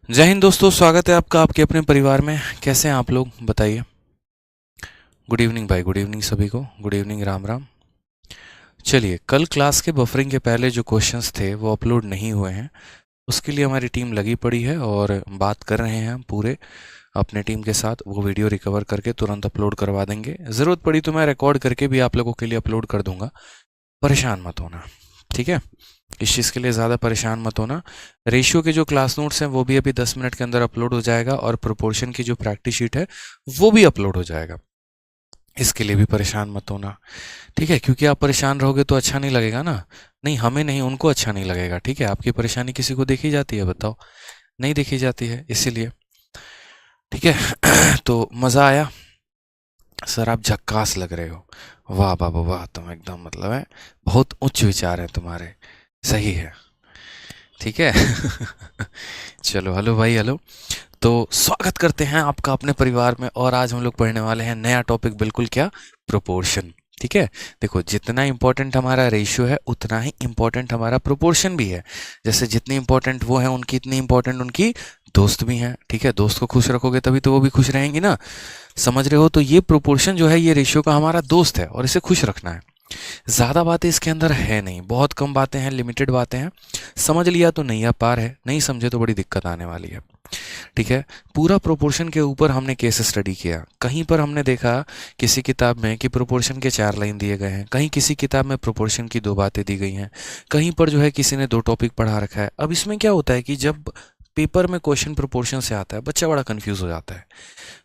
जय हिंद दोस्तों, स्वागत है आपका आपके अपने परिवार में। कैसे हैं आप लोग, बताइए। गुड इवनिंग भाई, गुड इवनिंग सभी को, गुड इवनिंग, राम राम। चलिए, कल क्लास के बफरिंग के पहले जो क्वेश्चंस थे वो अपलोड नहीं हुए हैं। उसके लिए हमारी टीम लगी पड़ी है और बात कर रहे हैं हम पूरे अपने टीम के साथ। वो वीडियो रिकवर करके तुरंत अपलोड करवा देंगे। ज़रूरत पड़ी तो मैं रिकॉर्ड करके भी आप लोगों के लिए अपलोड कर दूंगा। परेशान मत होना, ठीक है। इस चीज़ के लिए ज़्यादा परेशान मत होना। रेशियो के जो क्लास नोट्स हैं वो भी अभी 10 मिनट के अंदर अपलोड हो जाएगा और प्रोपोर्शन की जो प्रैक्टिस शीट है वो भी अपलोड हो जाएगा। इसके लिए भी परेशान मत होना, ठीक है। क्योंकि आप परेशान रहोगे तो अच्छा नहीं लगेगा ना। नहीं, हमें नहीं, उनको अच्छा नहीं लगेगा, ठीक है। आपकी परेशानी किसी को देखी जाती है, बताओ? नहीं देखी जाती है, इसीलिए, ठीक है। तो मज़ा आया? सर आप झक्कास लग रहे हो। वाह बाबा वाह, तुम एकदम मतलब है, बहुत उच्च विचार हैं तुम्हारे। सही है, ठीक है। चलो, हेलो भाई, हेलो। तो स्वागत करते हैं आपका अपने परिवार में। और आज हम लोग पढ़ने वाले हैं नया टॉपिक, बिल्कुल क्या, प्रोपोर्शन, ठीक है। देखो, जितना इंपॉर्टेंट हमारा रेशियो है उतना ही इंपॉर्टेंट हमारा प्रोपोर्शन भी है। जैसे जितनी इंपॉर्टेंट वो है उनकी, इतनी इंपॉर्टेंट उनकी दोस्त भी हैं, ठीक है। दोस्त को खुश रखोगे तभी तो वो भी खुश रहेंगी ना, समझ रहे हो। तो ये प्रोपोर्शन जो है ये रेशियो का हमारा दोस्त है और इसे खुश रखना है। ज़्यादा बातें इसके अंदर है नहीं, बहुत कम बातें हैं, लिमिटेड बातें हैं। समझ लिया तो नैया पार है, नहीं समझे तो बड़ी दिक्कत आने वाली है, ठीक है। पूरा प्रोपोर्शन के ऊपर हमने केस स्टडी किया। कहीं पर हमने देखा किसी किताब में कि प्रोपोर्शन के 4 लाइन दिए गए हैं, कहीं किसी किताब में प्रोपोर्शन की 2 बातें दी गई हैं, कहीं पर जो है किसी ने 2 टॉपिक पढ़ा रखा है। अब इसमें क्या होता है कि जब पेपर में क्वेश्चन प्रोपोर्शन से आता है बच्चा बड़ा कंफ्यूज हो जाता है।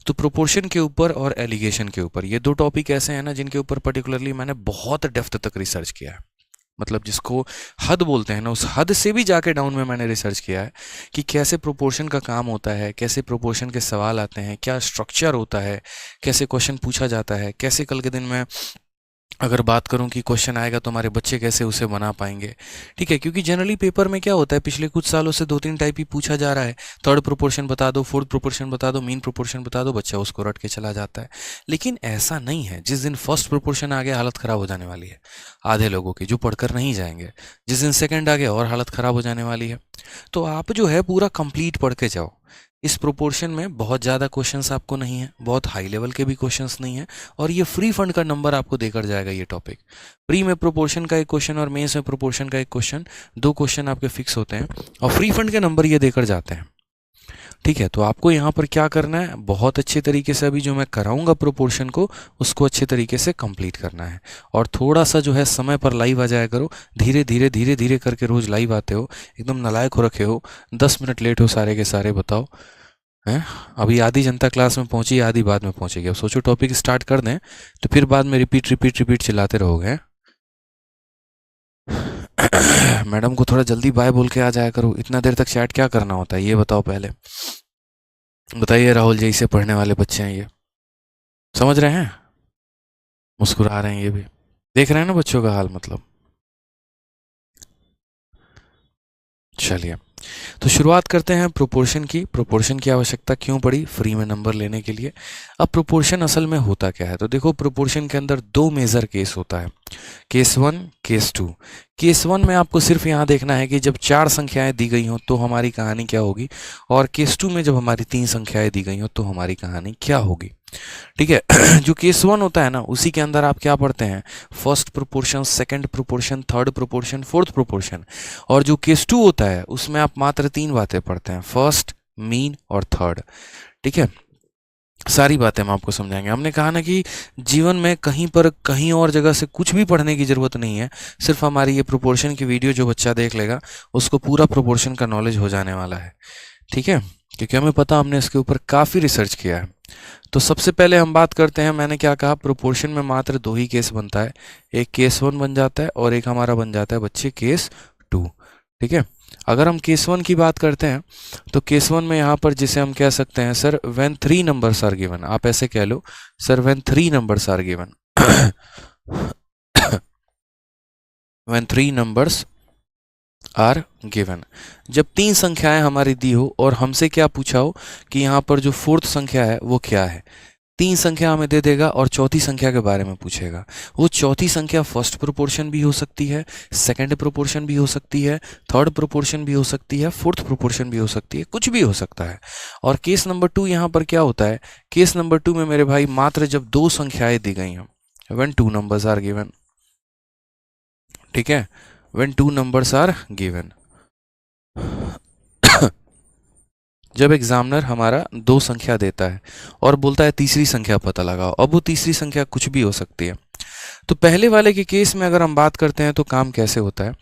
तो प्रोपोर्शन के ऊपर और एलिगेशन के ऊपर, ये 2 टॉपिक ऐसे हैं ना जिनके ऊपर पर्टिकुलरली मैंने बहुत डेप्थ तक रिसर्च किया है। मतलब जिसको हद बोलते हैं ना, उस हद से भी जाके डाउन में मैंने रिसर्च किया है कि कैसे प्रोपोर्शन का काम होता है, कैसे प्रोपोर्शन के सवाल आते हैं, क्या स्ट्रक्चर होता है, कैसे क्वेश्चन पूछा जाता है, कैसे कल के दिन में अगर बात करूं कि क्वेश्चन आएगा तो हमारे बच्चे कैसे उसे बना पाएंगे, ठीक है। क्योंकि जनरली पेपर में क्या होता है, पिछले कुछ सालों से 2-3 टाइप ही पूछा जा रहा है। थर्ड प्रोपोर्शन बता दो, फोर्थ प्रोपोर्शन बता दो, मीन प्रोपोर्शन बता दो, बच्चा उसको रट के चला जाता है। लेकिन ऐसा नहीं है। जिस दिन फर्स्ट प्रोपोर्शन आ गया हालत ख़राब हो जाने वाली है आधे लोगों की, जो पढ़कर नहीं जाएंगे। जिस दिन सेकेंड आ गया और हालत ख़राब हो जाने वाली है। तो आप जो है पूरा कंप्लीट पढ़ के जाओ। इस प्रोपोर्शन में बहुत ज़्यादा क्वेश्चंस आपको नहीं है, बहुत हाई लेवल के भी क्वेश्चंस नहीं है। और ये फ्री फंड का नंबर आपको देकर जाएगा ये टॉपिक। प्री में प्रोपोर्शन का एक क्वेश्चन और मेंस में प्रोपोर्शन का एक क्वेश्चन, 2 क्वेश्चन आपके फिक्स होते हैं और फ्री फंड के नंबर ये देकर जाते हैं, ठीक है। तो आपको यहाँ पर क्या करना है, बहुत अच्छे तरीके से अभी जो मैं कराऊंगा प्रोपोर्शन को उसको अच्छे तरीके से कंप्लीट करना है। और थोड़ा सा जो है समय पर लाइव आ जाया करो। धीरे धीरे धीरे धीरे करके रोज लाइव आते हो, एकदम नालायक हो रखे हो। 10 मिनट लेट हो सारे के सारे, बताओ हैं। अभी आधी जनता क्लास में पहुंची, आधी बाद में पहुंचेगी। अब सोचो टॉपिक स्टार्ट कर दें तो फिर बाद में रिपीट रिपीट रिपीट चिल्लाते रहोगे, हैं? मैडम को थोड़ा जल्दी बाय बोल के आ जाया करो। इतना देर तक चैट क्या करना होता है ये बताओ पहले। बताइए राहुल जी, से पढ़ने वाले बच्चे हैं ये, समझ रहे हैं? मुस्कुरा रहे हैं ये भी, देख रहे हैं ना बच्चों का हाल, मतलब। चलिए, तो शुरुआत करते हैं प्रोपोर्शन की। प्रोपोर्शन की आवश्यकता क्यों पड़ी? फ्री में नंबर लेने के लिए। अब प्रोपोर्शन असल में होता क्या है, तो देखो, प्रोपोर्शन के अंदर 2 मेजर केस होता है, केस 1, केस 2। केस 1 में आपको सिर्फ यहाँ देखना है कि जब 4 संख्याएं दी गई हों तो हमारी कहानी क्या होगी, और केस 2 में जब हमारी 3 संख्याएं दी गई हों तो हमारी कहानी क्या होगी, ठीक है। जो केस 1 होता है ना, उसी के अंदर आप क्या पढ़ते हैं, first proportion, second proportion, third proportion, fourth proportion. और जो केस 2 होता है उसमें आप मात्र 3 बातें पढ़ते हैं, फर्स्ट, मीन और थर्ड, ठीक है। सारी बातें हम आपको समझाएंगे। हमने कहा ना कि जीवन में कहीं पर कहीं और जगह से कुछ भी पढ़ने की ज़रूरत नहीं है। सिर्फ हमारी ये प्रोपोर्शन की वीडियो जो बच्चा देख लेगा उसको पूरा प्रोपोर्शन का नॉलेज हो जाने वाला है, ठीक है। क्योंकि हमें पता, हमने इसके ऊपर काफ़ी रिसर्च किया है। तो सबसे पहले हम बात करते हैं, मैंने क्या कहा, प्रोपोर्शन में मात्र 2 ही केस बनता है। एक केस 1 बन जाता है और एक हमारा बन जाता है बच्चे केस 2, ठीक है। अगर हम केस 1 की बात करते हैं तो केस 1 में यहाँ पर जिसे हम कह सकते हैं, sir when 3 numbers are given, आप ऐसे कह लो, sir when 3 numbers are given. When 3 numbers are given, जब 3 संख्याएं हमारी दी हो और हमसे क्या पूछा हो कि यहाँ पर जो फोर्थ संख्या है वो क्या है। तीन संख्या हमें दे देगा और चौथी संख्या के बारे में पूछेगा। वो चौथी संख्या फर्स्ट प्रोपोर्शन भी हो सकती है, सेकंड प्रोपोर्शन भी हो सकती है, थर्ड प्रोपोर्शन भी हो सकती है, फोर्थ प्रोपोर्शन भी हो सकती है, कुछ भी हो सकता है। और केस नंबर 2 यहाँ पर क्या होता है, केस नंबर 2 में मेरे भाई मात्र जब दो संख्याएं दी गई हैं, when two numbers are given, ठीक है, when two numbers are given, जब एग्जामिनर हमारा दो संख्या देता है और बोलता है तीसरी संख्या पता लगाओ। अब वो तीसरी संख्या कुछ भी हो सकती है। तो पहले वाले के केस में अगर हम बात करते हैं तो काम कैसे होता है,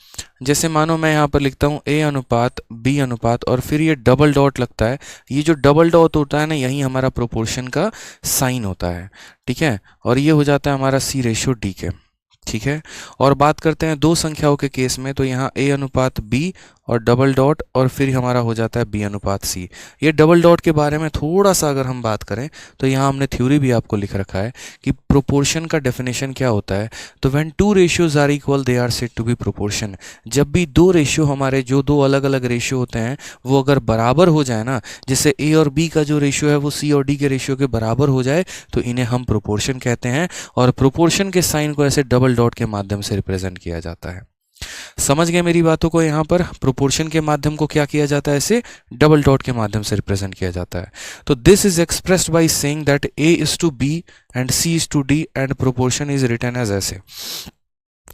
जैसे मानो मैं यहाँ पर लिखता हूँ a अनुपात b अनुपात और फिर ये डबल डॉट लगता है। ये जो डबल डॉट होता है ना, यही हमारा प्रोपोर्शन का साइन होता है, ठीक है, और ये हो जाता है हमारा C/D के, ठीक है। और बात करते हैं दो संख्याओं के केस में, तो यहाँ a अनुपात b और डबल डॉट और फिर हमारा हो जाता है b अनुपात c। ये डबल डॉट के बारे में थोड़ा सा अगर हम बात करें तो यहाँ हमने थ्योरी भी आपको लिख रखा है कि प्रोपोर्शन का डेफिनेशन क्या होता है। तो when two ratios are equal they are said to be proportion. जब भी दो रेशियो, हमारे जो दो अलग अलग रेशियो होते हैं वो अगर बराबर हो जाए ना, जैसे a और b का जो रेशियो है वो c और d के रेशियो के बराबर हो जाए, तो इन्हें हम प्रोपोर्शन कहते हैं। और प्रोपोर्शन के साइन को ऐसे डबल डॉट के माध्यम से रिप्रेजेंट किया जाता है। समझ गए मेरी बातों को, यहाँ पर प्रोपोर्शन के माध्यम को क्या किया जाता है, ऐसे डबल डॉट के माध्यम से रिप्रेजेंट किया जाता है। तो this is expressed by saying that a is to b and c is to d and proportion is written as ऐसे,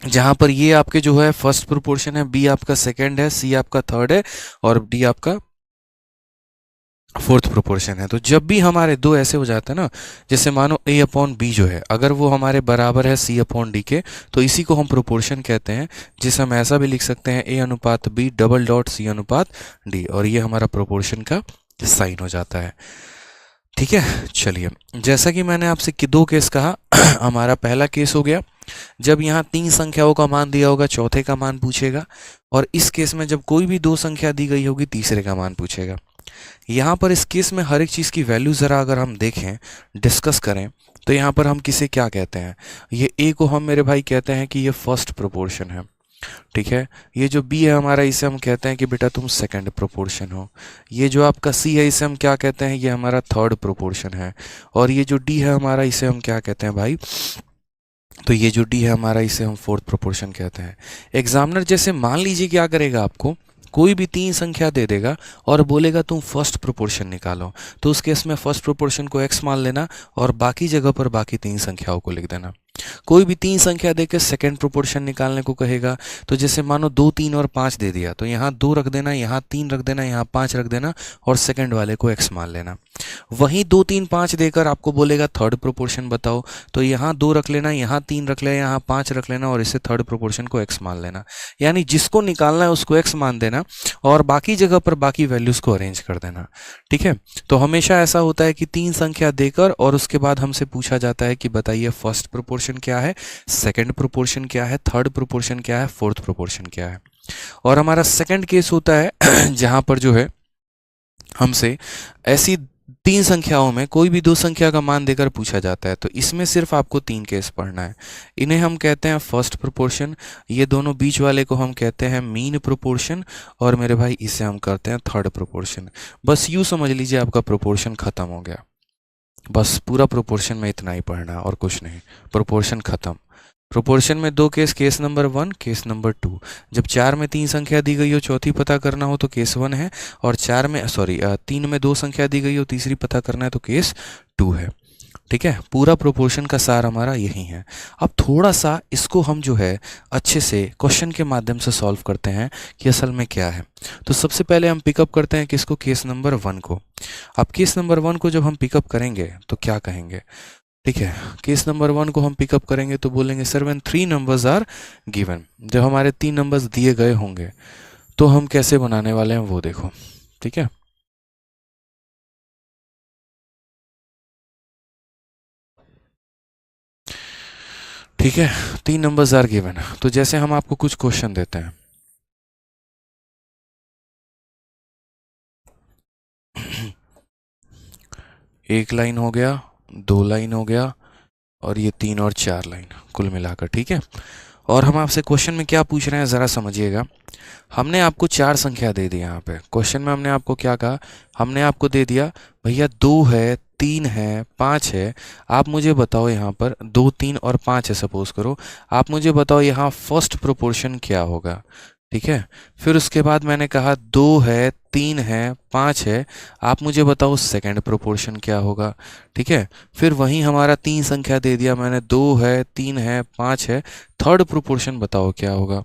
जहां पर ये आपके जो है फर्स्ट प्रोपोर्शन है, b आपका सेकंड है, c आपका थर्ड है और d आपका फोर्थ प्रोपोर्शन है। तो जब भी हमारे दो ऐसे हो जाते हैं ना, जैसे मानो a अपॉन b जो है अगर वो हमारे बराबर है c अपॉन d के, तो इसी को हम प्रोपोर्शन कहते हैं, जिसे हम ऐसा भी लिख सकते हैं a अनुपात b डबल डॉट c अनुपात d, और ये हमारा प्रोपोर्शन का साइन हो जाता है, ठीक है। चलिए, जैसा कि मैंने आपसे दो केस कहा, हमारा पहला केस हो गया जब यहाँ तीन संख्याओं का मान दिया होगा, चौथे का मान पूछेगा, और इस केस में जब कोई भी दो संख्या दी गई होगी, तीसरे का मान पूछेगा। यहाँ पर इस केस में हर एक चीज़ की वैल्यू ज़रा अगर हम देखें, डिस्कस करें, तो यहाँ पर हम किसे क्या कहते हैं, ये a को हम मेरे भाई कहते हैं कि ये फर्स्ट प्रोपोर्शन है, ठीक है। ये जो b है हमारा, इसे हम कहते हैं कि बेटा तुम सेकंड प्रोपोर्शन हो। ये जो आपका c है, इसे हम क्या कहते हैं, ये हमारा थर्ड प्रोपोर्शन है। और ये जो d है हमारा, इसे हम क्या कहते हैं भाई, तो ये जो d है हमारा, इसे हम फोर्थ प्रोपोर्शन कहते हैं। एग्जामिनर जैसे मान लीजिए क्या करेगा, आपको कोई भी तीन संख्या दे देगा और बोलेगा तुम फर्स्ट प्रोपोर्शन निकालो, तो उस केस में फर्स्ट प्रोपोर्शन को x मान लेना और बाकी जगह पर बाकी तीन संख्याओं को लिख देना। कोई भी तीन संख्या देकर सेकंड प्रोपोर्शन निकालने को कहेगा, तो जैसे मानो 2, 3 और 5 दे दिया, तो यहाँ 2 रख देना, यहाँ 3 रख देना, यहाँ 5 रख देना और सेकंड वाले को x मान लेना। वहीं 2, 3, 5 देकर आपको बोलेगा थर्ड प्रोपोर्शन बताओ, तो यहाँ 2 रख लेना, यहाँ 3 रख लेना, यहाँ 5 रख लेना और इसे थर्ड प्रोपोर्शन को x मान लेना। यानी जिसको निकालना है उसको x मान देना और बाकी जगह पर बाकी वैल्यूज को अरेंज कर देना, ठीक है। तो हमेशा ऐसा होता है कि तीन संख्या देकर और उसके बाद हमसे पूछा जाता है कि बताइए फर्स्ट प्रोपोर्शन क्या है, सेकंड प्रोपोर्शन क्या है, थर्ड प्रोपोर्शन क्या है, फोर्थ प्रोपोर्शन क्या है। और हमारा सेकंड केस होता है जहां पर जो है हमसे ऐसी तीन संख्याओं में कोई भी दो संख्या का मान देकर पूछा जाता है। तो इसमें सिर्फ आपको तीन केस पढ़ना है। इन्हें हम कहते हैं फर्स्ट प्रोपोर्शन, ये दोनों बीच वाले को हम कहते हैं मीन प्रोपोर्शन, और मेरे भाई इसे हम करते हैं थर्ड प्रोपोर्शन। बस यूँ समझ लीजिए आपका प्रोपोर्शन खत्म हो गया। बस पूरा प्रोपोर्शन में इतना ही पढ़ना और कुछ नहीं, प्रोपोर्शन खत्म। प्रोपोर्शन में दो case, case number 1, case number 2। जब 4 में तीन संख्या दी गई हो, चौथी पता करना हो तो केस 1 है, और 3 में दो संख्या दी गई हो, तीसरी पता करना है तो केस 2 है, ठीक है। पूरा प्रोपोर्शन का सार हमारा यही है। अब थोड़ा सा इसको हम जो है अच्छे से क्वेश्चन के माध्यम से सॉल्व करते हैं कि असल में क्या है। तो सबसे पहले हम पिकअप करते हैं किसको, केस नंबर 1 को। अब केस नंबर 1 को जब हम पिकअप करेंगे तो क्या कहेंगे, ठीक है। केस नंबर 1 को हम पिकअप करेंगे तो बोलेंगे sir when 3 numbers are given, जब हमारे 3 नंबर्स दिए गए होंगे तो हम कैसे बनाने वाले हैं वो देखो, ठीक है। ठीक है, 3 नंबर्स आर गिवन, तो जैसे हम आपको कुछ क्वेश्चन देते हैं। एक लाइन हो गया, 2 लाइन हो गया, और ये 3 और 4 लाइन कुल मिलाकर, ठीक है। और हम आपसे क्वेश्चन में क्या पूछ रहे हैं ज़रा समझिएगा। हमने आपको 4 संख्या दे दी यहाँ पे क्वेश्चन में। हमने आपको क्या कहा, हमने आपको दे दिया भैया 2 है, 3 है 5 है, आप मुझे बताओ यहाँ पर 2 3 और 5 है सपोज करो, आप मुझे बताओ यहाँ फर्स्ट प्रोपोर्शन क्या होगा। ठीक है, फिर उसके बाद मैंने कहा 2 है 3 है 5 है, आप मुझे बताओ सेकंड प्रोपोर्शन क्या होगा। ठीक है, फिर वहीं हमारा 3 संख्या दे दिया मैंने, 2 है 3 है 5 है, थर्ड प्रोपोर्शन बताओ क्या होगा।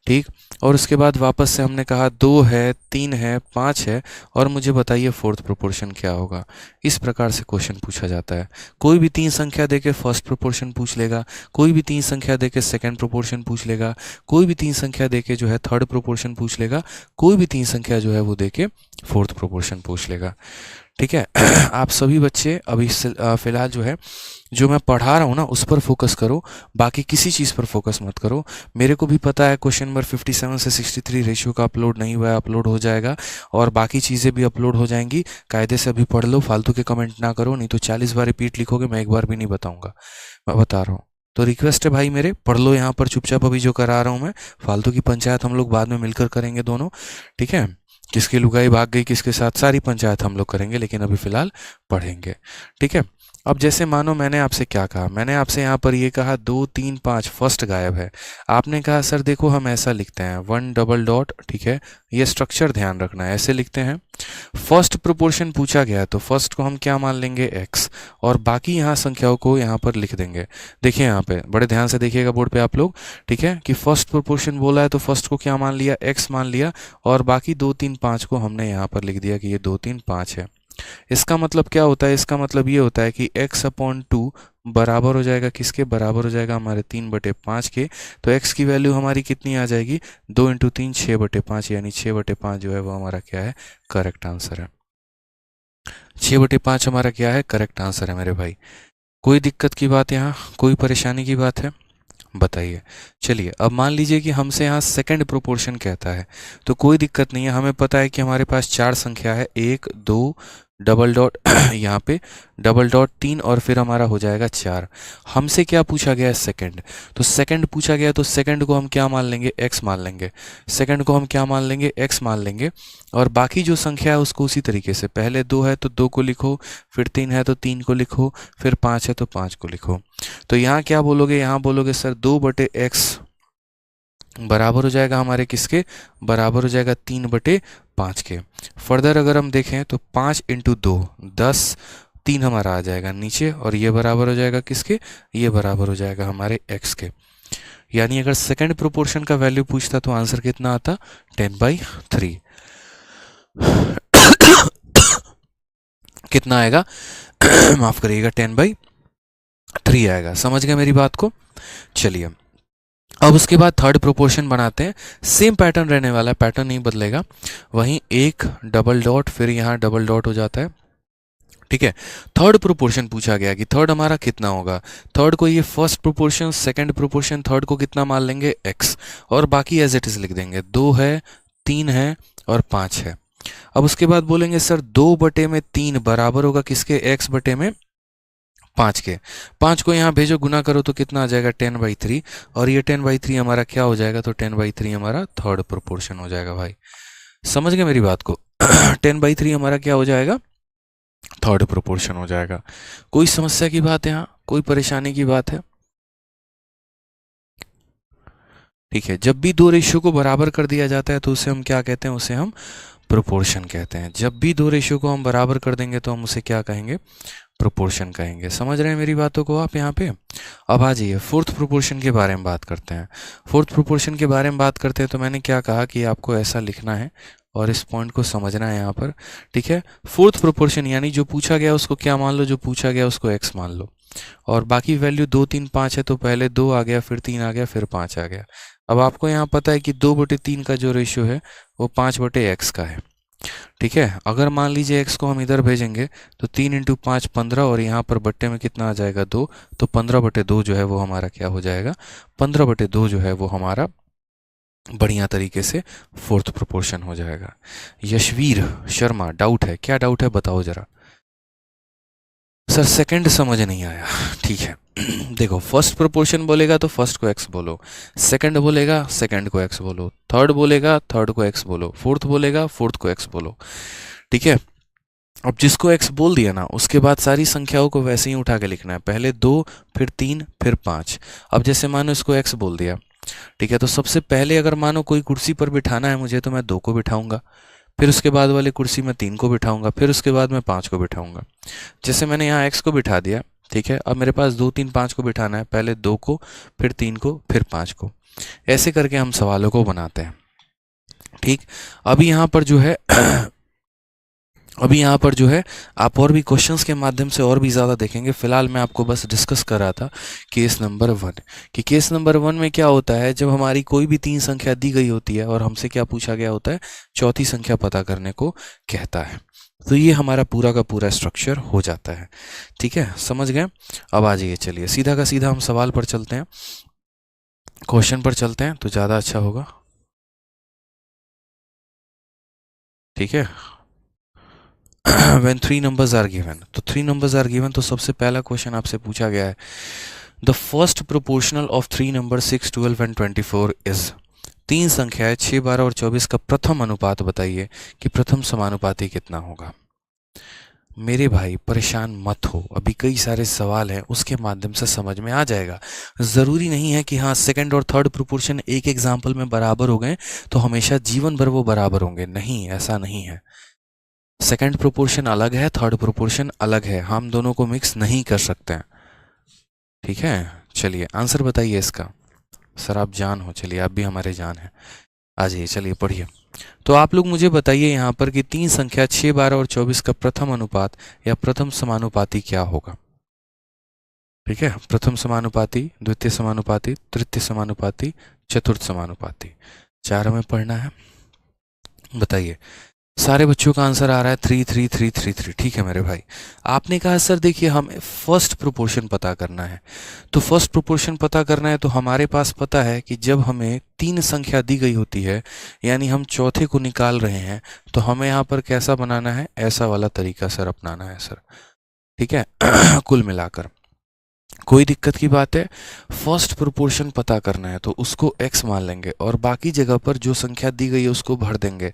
ठीक, और उसके बाद वापस से हमने कहा 2 है 3 है 5 है, और मुझे बताइए फोर्थ प्रोपोर्शन क्या होगा। इस प्रकार से क्वेश्चन पूछा जाता है। कोई भी 3 संख्या देके फर्स्ट प्रोपोर्शन पूछ लेगा, कोई भी 3 संख्या देके सेकंड प्रोपोर्शन पूछ लेगा, कोई भी 3 संख्या देके जो है थर्ड प्रोपोर्शन पूछ लेगा, कोई भी 3 संख्या जो है वो देके फोर्थ प्रोपोर्शन पूछ लेगा। ठीक है, आप सभी बच्चे अभी फिलहाल जो है जो मैं पढ़ा रहा हूँ ना उस पर फोकस करो, बाकी किसी चीज़ पर फोकस मत करो। मेरे को भी पता है क्वेश्चन नंबर 57 से 63 रेशियो का अपलोड नहीं हुआ है, अपलोड हो जाएगा, और बाकी चीज़ें भी अपलोड हो जाएंगी। कायदे से अभी पढ़ लो, फालतू के कमेंट ना करो, नहीं तो 40 बार रिपीट लिखोगे, मैं एक बार भी नहीं बताऊँगा, मैं बता रहा हूँ। तो रिक्वेस्ट है भाई मेरे, पढ़ लो यहाँ पर चुपचाप अभी जो करा रहा हूँ मैं। फालतू की पंचायत हम लोग बाद में मिलकर करेंगे दोनों। ठीक है, किसकी लुगाई भाग गई किसके साथ, सारी पंचायत हम लोग करेंगे, लेकिन अभी फिलहाल पढ़ेंगे। ठीक है, अब जैसे मानो मैंने आपसे क्या कहा, मैंने आपसे यहाँ पर ये कहा 2 3 5 फर्स्ट गायब है। आपने कहा सर देखो हम ऐसा लिखते हैं 1 डबल डॉट, ठीक है, ये स्ट्रक्चर ध्यान रखना है, ऐसे लिखते हैं। फर्स्ट प्रोपोर्शन पूछा गया तो फर्स्ट को हम क्या मान लेंगे x, और बाकी यहाँ संख्याओं को यहाँ पर लिख देंगे। देखिए यहाँ पे बड़े ध्यान से देखिएगा बोर्ड पे आप लोग। ठीक है, कि फर्स्ट प्रोपोर्शन बोला है तो फर्स्ट को क्या मान लिया, x मान लिया, और बाकी 2 3 5 को हमने यहाँ पर लिख दिया कि ये 2 3 5 है। इसका मतलब क्या होता है, इसका मतलब ये होता है कि x/2 बराबर हो जाएगा किसके, बराबर हो जाएगा हमारे 3/5 के। तो x की वैल्यू हमारी कितनी आ जाएगी, 2 × 3 6/5, यानी 6/5 जो है वो हमारा क्या है, करेक्ट आंसर है। 6/5 हमारा क्या है, करेक्ट आंसर है मेरे भाई। कोई दिक्कत की बात, यहाँ कोई परेशानी की बात है, बताइए। चलिए अब मान लीजिए कि हमसे यहाँ सेकंड प्रोपोर्शन कहता है, तो कोई दिक्कत नहीं है, हमें पता है कि हमारे पास 4 संख्या है, 1 2 डबल डॉट यहाँ पे डबल डॉट 3, और फिर हमारा हो जाएगा 4। हमसे क्या पूछा गया है, सेकंड, तो सेकंड पूछा गया तो सेकंड को हम क्या मान लेंगे, x मान लेंगे। सेकंड को हम क्या मान लेंगे, x मान लेंगे, और बाकी जो संख्या है उसको उसी तरीके से, पहले 2 है तो 2 को लिखो, फिर 3 है तो 3 को लिखो, फिर 5 है तो 5 को लिखो। तो यहाँ क्या बोलोगे, यहाँ बोलोगे सर 2/x बराबर हो जाएगा हमारे किसके, बराबर हो जाएगा 3/5 के। फर्दर अगर हम देखें तो 5 × 2 10, 3 हमारा आ जाएगा नीचे, और ये बराबर हो जाएगा किसके, ये बराबर हो जाएगा हमारे x के। यानी अगर सेकंड प्रोपोर्शन का वैल्यू पूछता तो आंसर कितना आता, 10/3। कितना आएगा माफ करिएगा, 10/3 आएगा। समझ गए मेरी बात को। चलिए अब उसके बाद थर्ड प्रोपोर्शन बनाते हैं, सेम पैटर्न रहने वाला है, पैटर्न नहीं बदलेगा, वहीं 1 डबल डॉट, फिर यहाँ डबल डॉट हो जाता है। ठीक है, थर्ड प्रोपोर्शन पूछा गया कि थर्ड हमारा कितना होगा। थर्ड को ये first proportion, second proportion, third को कितना मान लेंगे, x, और बाकी एज इट इज लिख देंगे, 2 है 3 है और 5 है। अब उसके बाद बोलेंगे सर 2/3 बराबर होगा किसके, x/5 के। 5 को यहाँ भेजो, गुना करो तो कितना आ जाएगा, 10/3, और ये 10/3 हमारा क्या हो जाएगा, तो 10/3 हमारा थर्ड प्रोपोर्शन हो जाएगा भाई। समझ गए मेरी बात को। 10/3 हमारा क्या हो जाएगा, थर्ड प्रोपोर्शन हो जाएगा। कोई समस्या की बात है, यहाँ कोई परेशानी की बात है। ठीक है, जब भी 2 रेशियो को बराबर कर दिया जाता है तो उसे हम क्या कहते हैं, उसे हम प्रोपोर्शन कहते हैं। जब भी 2 रेशियो को हम बराबर कर देंगे तो हम उसे क्या कहेंगे, प्रोपोर्शन कहेंगे। समझ रहे हैं मेरी बातों को आप यहाँ पे। अब आ जाइए फोर्थ प्रोपोर्शन के बारे में बात करते हैं। फोर्थ प्रोपोर्शन के बारे में बात करते हैं तो मैंने क्या कहा कि आपको ऐसा लिखना है और इस पॉइंट को समझना है यहाँ पर। ठीक है, फोर्थ प्रोपोर्शन यानी जो पूछा गया उसको क्या मान लो, जो पूछा गया उसको x मान लो, और बाकी वैल्यू 2 3 5 है तो पहले 2 आ गया, फिर 3 आ गया, फिर 5 आ गया। अब आपको यहाँ पता है कि 2/3 का जो रेशियो है वो 5/x का है। ठीक है, अगर मान लीजिए x को हम इधर भेजेंगे तो 3 × 5 15, और यहाँ पर बट्टे में कितना आ जाएगा, 2, तो 15/2 जो है वो हमारा क्या हो जाएगा, 15/2 जो है वो हमारा बढ़िया तरीके से फोर्थ प्रोपोर्शन हो जाएगा। यशवीर शर्मा, डाउट है, क्या डाउट है बताओ जरा। सर सेकंड समझ नहीं आया। ठीक है, देखो फर्स्ट प्रोपोर्शन बोलेगा तो फर्स्ट को x बोलो, सेकंड बोलेगा सेकंड को x बोलो, थर्ड बोलेगा थर्ड को x बोलो, फोर्थ बोलेगा फोर्थ को x बोलो। ठीक है, अब जिसको x बोल दिया ना, उसके बाद सारी संख्याओं को वैसे ही उठा के लिखना है, पहले 2, फिर 3, फिर 5। अब जैसे मानो इसको x बोल दिया, ठीक है, तो सबसे पहले अगर मानो कोई कुर्सी पर बिठाना है मुझे, तो मैं 2 को बिठाऊंगा, फिर उसके बाद वाली कुर्सी में 3 को बिठाऊंगा, फिर उसके बाद मैं 5 को बिठाऊंगा। जैसे मैंने यहाँ x को बिठा दिया, ठीक है, अब मेरे पास 2, 3, 5 को बिठाना है, पहले 2 को, फिर 3 को, फिर 5 को। ऐसे करके हम सवालों को बनाते हैं। ठीक, अभी यहाँ पर जो है अभी यहाँ पर जो है आप और भी क्वेश्चंस के माध्यम से और भी ज़्यादा देखेंगे। फिलहाल मैं आपको बस डिस्कस कर रहा था केस नंबर 1 कि केस नंबर 1 में क्या होता है, जब हमारी कोई भी 3 संख्या दी गई होती है और हमसे क्या पूछा गया होता है, चौथी संख्या पता करने को कहता है। तो ये हमारा पूरा का पूरा स्ट्रक्चर हो जाता है। ठीक है, समझ गए? अब आ जाइए, चलिए सीधा का सीधा हम सवाल पर चलते हैं, क्वेश्चन पर चलते हैं तो ज़्यादा अच्छा होगा। ठीक है, when 3 numbers are given, तो 3 numbers are given, तो सबसे पहला क्वेश्चन आपसे पूछा गया है, the first proportional of 3 numbers 6, 12 and 24 is, 3 संख्याएं 6, 12 और 24 का प्रथम अनुपात बताइए कि प्रथम समानुपाती कितना होगा। मेरे भाई परेशान मत हो, अभी कई सारे सवाल हैं, उसके माध्यम से समझ में आ जाएगा। ज़रूरी नहीं है कि हाँ सेकंड और थर्ड प्रोपोर्शन एक एग्जाम्पल में बराबर हो गए तो हमेशा जीवन भर वो बराबर होंगे, नहीं, ऐसा नहीं है। सेकंड प्रोपोर्शन अलग है, थर्ड प्रोपोर्शन अलग है, हम दोनों को मिक्स नहीं कर सकते हैं। ठीक है, चलिए आंसर बताइए इसका। सर आप जान हो, चलिए आप भी हमारे जान हैं, आ जाइए, चलिए पढ़िए। तो आप लोग मुझे बताइए यहाँ पर कि 3 संख्या 6, 12 और 24 का प्रथम अनुपात या प्रथम समानुपाती क्या होगा। ठीक है, प्रथम समानुपाती, द्वितीय समानुपाती, तृतीय समानुपाती, चतुर्थ समानुपाती, 4 हमें पढ़ना है। बताइए, सारे बच्चों का आंसर आ रहा है 3 3 3 3 3। ठीक है मेरे भाई, आपने कहा सर देखिए हमें फर्स्ट प्रोपोर्शन पता करना है, तो फर्स्ट प्रोपोर्शन पता करना है तो हमारे पास पता है कि जब हमें 3 संख्या दी गई होती है, यानी हम चौथे को निकाल रहे हैं, तो हमें यहाँ पर कैसा बनाना है, ऐसा वाला तरीका सर अपनाना है सर। ठीक है कुल मिलाकर कोई दिक्कत की बात है, फर्स्ट प्रोपोर्शन पता करना है तो उसको x मान लेंगे और बाकी जगह पर जो संख्या दी गई है उसको भर देंगे।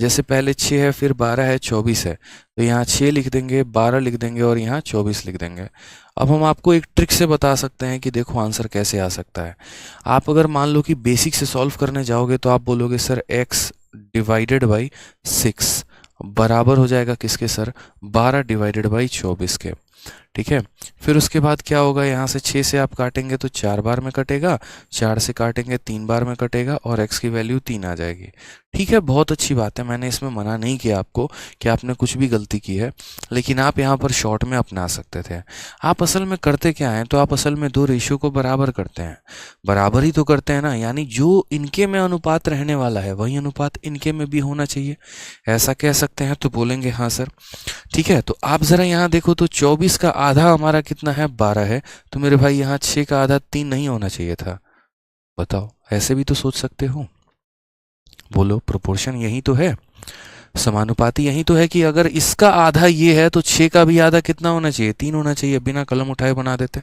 जैसे पहले 6 है, फिर 12 है, 24 है, तो यहाँ 6 लिख देंगे, 12 लिख देंगे और यहाँ 24 लिख देंगे। अब हम आपको एक ट्रिक से बता सकते हैं कि देखो आंसर कैसे आ सकता है। आप अगर मान लो कि बेसिक से सॉल्व करने जाओगे तो आप बोलोगे सर x डिवाइडेड बाई 6 बराबर हो जाएगा किसके सर, 12 डिवाइडेड बाई 24 के। ठीक है, फिर उसके बाद क्या होगा, यहाँ से 6 से आप काटेंगे तो 4 बार में कटेगा, 4 से काटेंगे 3 बार में कटेगा और x की वैल्यू 3 आ जाएगी। ठीक है, बहुत अच्छी बात है, मैंने इसमें मना नहीं किया आपको कि आपने कुछ भी गलती की है, लेकिन आप यहाँ पर शॉर्ट में अपना सकते थे। आप असल में करते क्या हैं, तो आप असल में 2 रेशियो को बराबर करते हैं, बराबर ही तो करते हैं ना, यानी जो इनके में अनुपात रहने वाला है वही अनुपात इनके में भी होना चाहिए, ऐसा कह सकते हैं। तो बोलेंगे हाँ सर। ठीक है, तो आप ज़रा यहाँ देखो तो 24 का आधा हमारा कितना है, 12 है, तो मेरे भाई यहाँ 6 का आधा 3 नहीं होना चाहिए था। बताओ, ऐसे भी तो सोच सकते हो। बोलो, प्रोपोर्शन यही तो है, समानुपाती यही तो है कि अगर इसका आधा ये है तो 6 का भी आधा कितना होना चाहिए, 3 होना चाहिए। बिना कलम उठाए बना देते,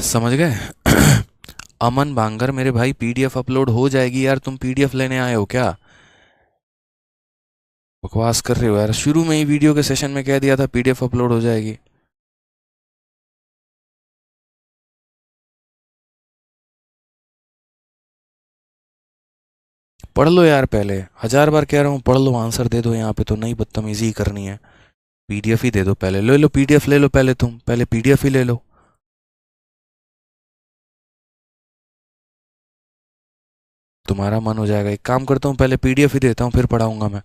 समझ गए? अमन बांगर मेरे भाई पीडीएफ अपलोड हो जाएगी यार, तुम पीडीएफ लेने आए हो क्या? बकवास कर रहे हो यार, शुरू में ही वीडियो के सेशन में कह दिया था पीडीएफ अपलोड हो जाएगी। पढ़ लो यार, पहले 1000 बार कह रहा हूँ पढ़ लो, आंसर दे दो। यहाँ पे तो नई बदतमीजी करनी है, पीडीएफ ही दे दो पहले। ले लो पीडीएफ, ले लो पहले, तुम पहले पीडीएफ ही ले लो। तुम्हारा मन हो जाएगा, एक काम करता हूँ पहले पीडीएफ ही देता हूँ फिर पढ़ाऊंगा मैं।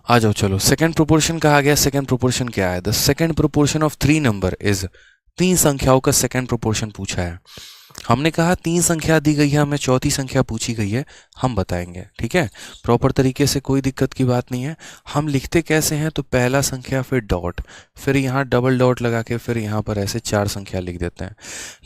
आ जाओ, चलो सेकंड प्रोपोर्शन कहा गया। सेकंड प्रोपोर्शन क्या है, the second proportion of 3 number is, 3 संख्याओं का सेकंड प्रोपोर्शन पूछा है। हमने कहा 3 संख्या दी गई है, हमें चौथी संख्या पूछी गई है, हम बताएंगे। ठीक है, प्रॉपर तरीके से, कोई दिक्कत की बात नहीं है। हम लिखते कैसे हैं, तो पहला संख्या फिर डॉट, फिर यहाँ डबल डॉट लगा के फिर यहाँ पर ऐसे 4 संख्या लिख देते हैं,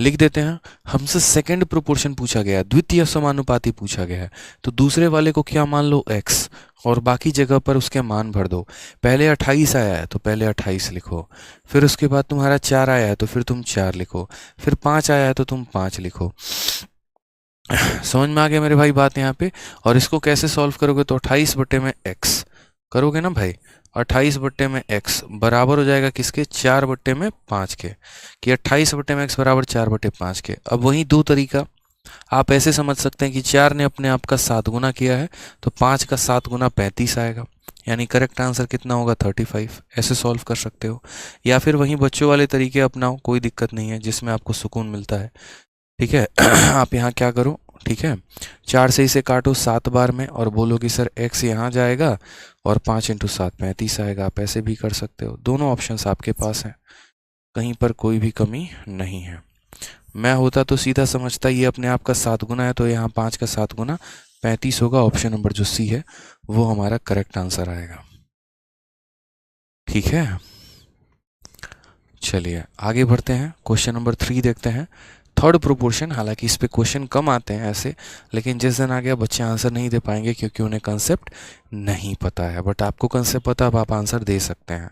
लिख देते हैं। हमसे सेकंड प्रोपोर्शन पूछा गया, द्वितीय समानुपाती पूछा गया है, तो दूसरे वाले को क्या मान लो, x, और बाकी जगह पर उसके मान भर दो। पहले 28 आया है तो पहले 28 लिखो, फिर उसके बाद तुम्हारा 4 आया है तो फिर तुम 4 लिखो, फिर 5 आया है तो तुम 5 लिखो। समझ में आ गया मेरे भाई बात यहाँ पे। और इसको कैसे सॉल्व करोगे, तो 28 बट्टे में x करोगे ना भाई, 28 बट्टे में x बराबर हो जाएगा किसके, 4 बट्टे में 5 के, कि 28 बट्टे में x बराबर 4 बट्टे 5 के। अब वही दो तरीका आप ऐसे समझ सकते हैं कि 4 ने अपने आप का 7 गुना किया है, तो 5 का 7 गुना 35 आएगा, यानी करेक्ट आंसर कितना होगा, 35। ऐसे सॉल्व कर सकते हो, या फिर वहीं बच्चों वाले तरीके अपनाओ, कोई दिक्कत नहीं है, जिसमें आपको सुकून मिलता है। ठीक है। आप यहाँ क्या करो, ठीक है, 4 से इसे काटो 7 बार में और बोलो कि सर x यहाँ जाएगा और 5 इंटू 7 35 आएगा। आप ऐसे भी कर सकते हो, दोनों ऑप्शंस आपके पास हैं, कहीं पर कोई भी कमी नहीं है। मैं होता तो सीधा समझता ये अपने आप का 7 गुना है, तो यहाँ 5 का 7 गुना 35 होगा। ऑप्शन नंबर जो सी है वो हमारा करेक्ट आंसर आएगा। ठीक है, चलिए आगे बढ़ते हैं, क्वेश्चन नंबर 3 देखते हैं। थर्ड प्रोपोर्शन, हालांकि इस पे क्वेश्चन कम आते हैं ऐसे, लेकिन जिस दिन आ गया बच्चे आंसर नहीं दे पाएंगे क्योंकि उन्हें कंसेप्ट नहीं पता है, बट आपको कंसेप्ट पता, अब आप आंसर दे सकते हैं।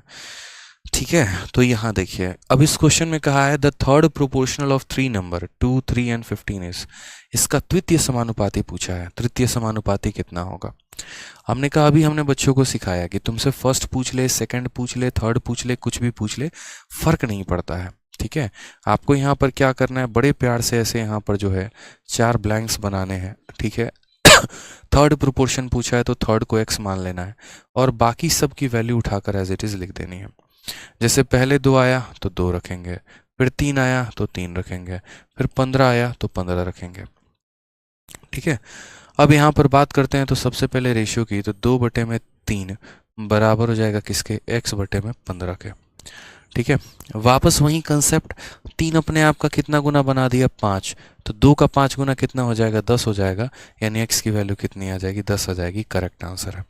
ठीक है, तो यहाँ देखिए, अब इस क्वेश्चन में कहा है the third proportional of three number 2 3 and 15 is, इसका तृतीय समानुपाती पूछा है। तृतीय समानुपाती कितना होगा। हमने कहा, अभी हमने बच्चों को सिखाया कि तुमसे फर्स्ट पूछ ले, सेकंड पूछ ले, थर्ड पूछ ले, कुछ भी पूछ ले, फर्क नहीं पड़ता है। ठीक है, आपको यहाँ पर क्या करना है, बड़े प्यार से ऐसे यहाँ पर जो है 4 ब्लैंक्स बनाने हैं। ठीक है, थर्ड प्रोपोर्शन पूछा है तो थर्ड को x मान लेना है और बाकी सब की वैल्यू उठाकर एज इट इज लिख देनी है। जैसे पहले 2 आया तो 2 रखेंगे, फिर 3 आया तो 3 रखेंगे, फिर 15 आया तो 15 रखेंगे। ठीक है, अब यहाँ पर बात करते हैं तो सबसे पहले रेशियो की, तो 2 बटे में 3 बराबर हो जाएगा किसके, x बटे में 15 के। ठीक है, वापस वही कंसेप्ट, 3 अपने आप का कितना गुना बना दिया, 5, तो 2 का 5 गुना कितना हो जाएगा, 10 हो जाएगा, यानी x की वैल्यू कितनी आ जाएगी, 10 आ जाएगी, करेक्ट आंसर है।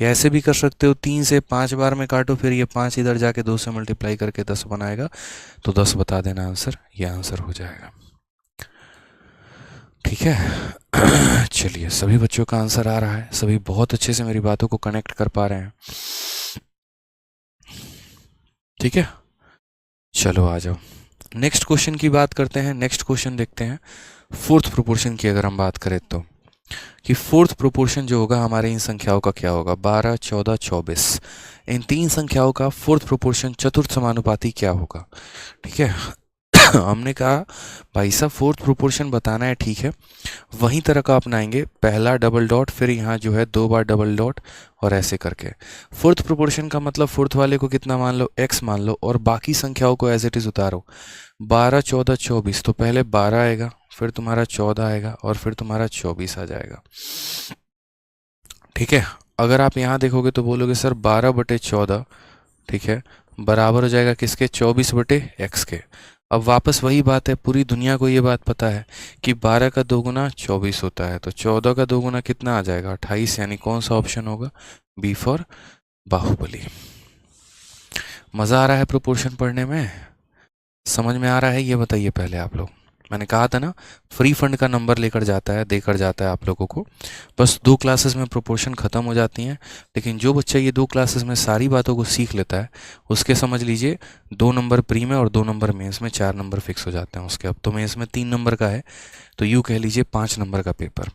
या ऐसे भी कर सकते हो, 3 से 5 बार में काटो, फिर ये 5 इधर जाके 2 से मल्टीप्लाई करके 10 बनाएगा, तो 10 बता देना आंसर, ये आंसर हो जाएगा। ठीक है। चलिए, सभी बच्चों का आंसर आ रहा है, सभी बहुत अच्छे से मेरी बातों को कनेक्ट कर पा रहे हैं। ठीक है, चलो आ जाओ, नेक्स्ट क्वेश्चन की बात करते हैं। नेक्स्ट क्वेश्चन देखते हैं, फोर्थ प्रोपोर्शन की अगर हम बात करें तो, कि फोर्थ प्रोपोर्शन जो होगा हमारे इन संख्याओं का क्या होगा, 12 14 24, इन तीन संख्याओं का फोर्थ प्रोपोर्शन चतुर्थ समानुपाती क्या होगा। ठीक है। हमने कहा भाई साहब फोर्थ प्रोपोर्शन बताना है, ठीक है, वही तरह का अपनाएंगे, पहला डबल डॉट, फिर यहाँ जो है 2 बार डबल डॉट, और ऐसे करके। फोर्थ प्रोपोर्शन का मतलब फोर्थ वाले को कितना मान लो, x मान लो, और बाकी संख्याओं को एज इट इज उतारो। 12 14 24, तो पहले 12 आएगा, फिर तुम्हारा 14 आएगा, और फिर तुम्हारा 24 आ जाएगा। ठीक है, अगर आप यहाँ देखोगे तो बोलोगे सर 12 बटे 14, ठीक है, बराबर हो जाएगा किसके, 24 बटे x के। अब वापस वही बात है, पूरी दुनिया को ये बात पता है कि 12 का 2 गुना 24 होता है, तो 14 का 2 गुना कितना आ जाएगा, 28, यानी कौन सा ऑप्शन होगा, बी फॉर बाहुबली। मज़ा आ रहा है प्रोपोर्शन पढ़ने में, समझ में आ रहा है, ये बताइए पहले आप लोग। मैंने कहा था ना, फ्री फंड का नंबर लेकर जाता है, देकर जाता है आप लोगों को, बस 2 क्लासेस में प्रोपोर्शन ख़त्म हो जाती हैं। लेकिन जो बच्चा ये 2 क्लासेस में सारी बातों को सीख लेता है, उसके समझ लीजिए 2 नंबर प्री में और 2 नंबर मेंस में, 4 नंबर फिक्स हो जाते हैं उसके। अब तो मेंस में 3 नंबर का है, तो यूँ कह लीजिए 5 नंबर का पेपर।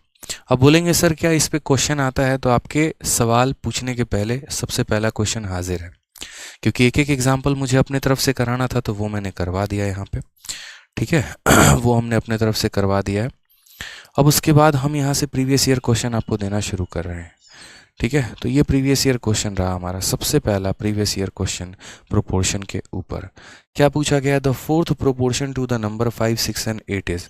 अब बोलेंगे सर क्या इस पर क्वेश्चन आता है, तो आपके सवाल पूछने के पहले सबसे पहला क्वेश्चन हाजिर है, क्योंकि एक एक एग्जाम्पल मुझे अपने तरफ से कराना था, तो वो मैंने करवा दिया यहाँ पे। ठीक है। वो हमने अपने तरफ से करवा दिया है। अब उसके बाद हम यहाँ से प्रीवियस ईयर क्वेश्चन आपको देना शुरू कर रहे हैं। ठीक है, तो ये प्रीवियस ईयर क्वेश्चन रहा हमारा सबसे पहला प्रीवियस ईयर क्वेश्चन प्रोपोर्शन के ऊपर। क्या पूछा गया, the fourth proportion to the number 5 6 and 8 is,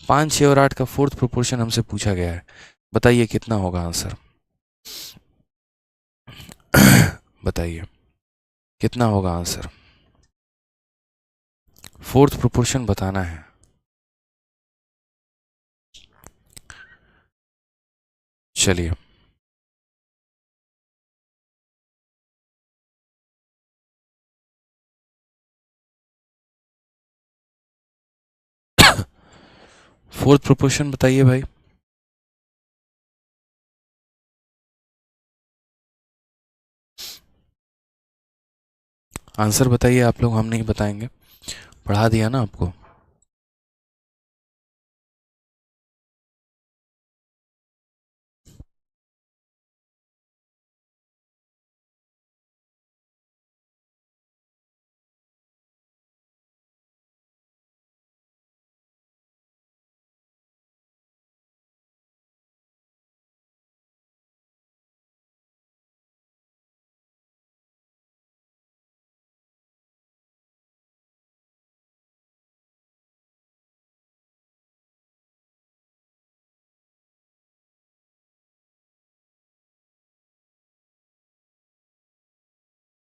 5 6 और 8 का फोर्थ प्रोपोर्शन हमसे पूछा गया है, बताइए कितना होगा आंसर। बताइए कितना होगा आंसर, फोर्थ प्रोपोर्शन बताना है। चलिए, फोर्थ प्रोपोर्शन बताइए भाई। आंसर बताइए आप लोग, हम नहीं बताएंगे, पढ़ा दिया ना आपको।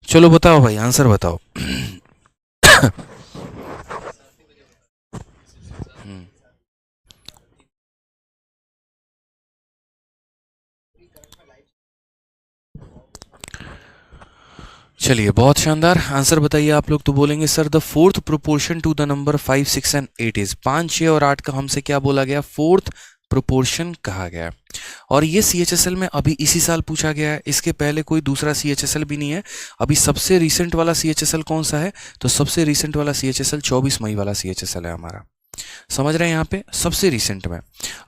चलो बताओ भाई, आंसर बताओ। हम्म, चलिए बहुत शानदार आंसर बताइए आप लोग। तो बोलेंगे sir the fourth proportion to the number 5, 6 and 8 is, 5, 6 और 8 का हमसे क्या बोला गया, फोर्थ प्रोपोर्शन कहा गया। और ये CHSL में अभी इसी साल पूछा गया है, इसके पहले कोई दूसरा CHSL भी नहीं है। अभी सबसे रिसेंट वाला CHSL कौन सा है, तो सबसे रिसेंट वाला CHSL 24 मई वाला CHSL है हमारा। समझ रहे हैं यहाँ पे, सबसे रिसेंट में।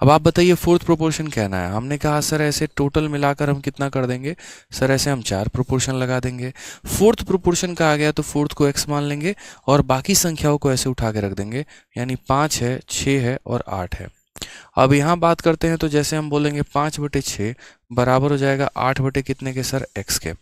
अब आप बताइए फोर्थ प्रोपोर्शन कहना है, हमने कहा सर ऐसे टोटल मिलाकर हम कितना कर देंगे, सर ऐसे हम 4 प्रोपोर्शन लगा देंगे। फोर्थ प्रोपोर्शन कहा गया तो फोर्थ को x मान लेंगे और बाकी संख्याओं को ऐसे उठा के रख देंगे, यानी 5 है, 6 है और 8 है। अब यहाँ बात करते हैं तो जैसे हम बोलेंगे 5/6 बराबर हो जाएगा 8 कितने के सर, x के।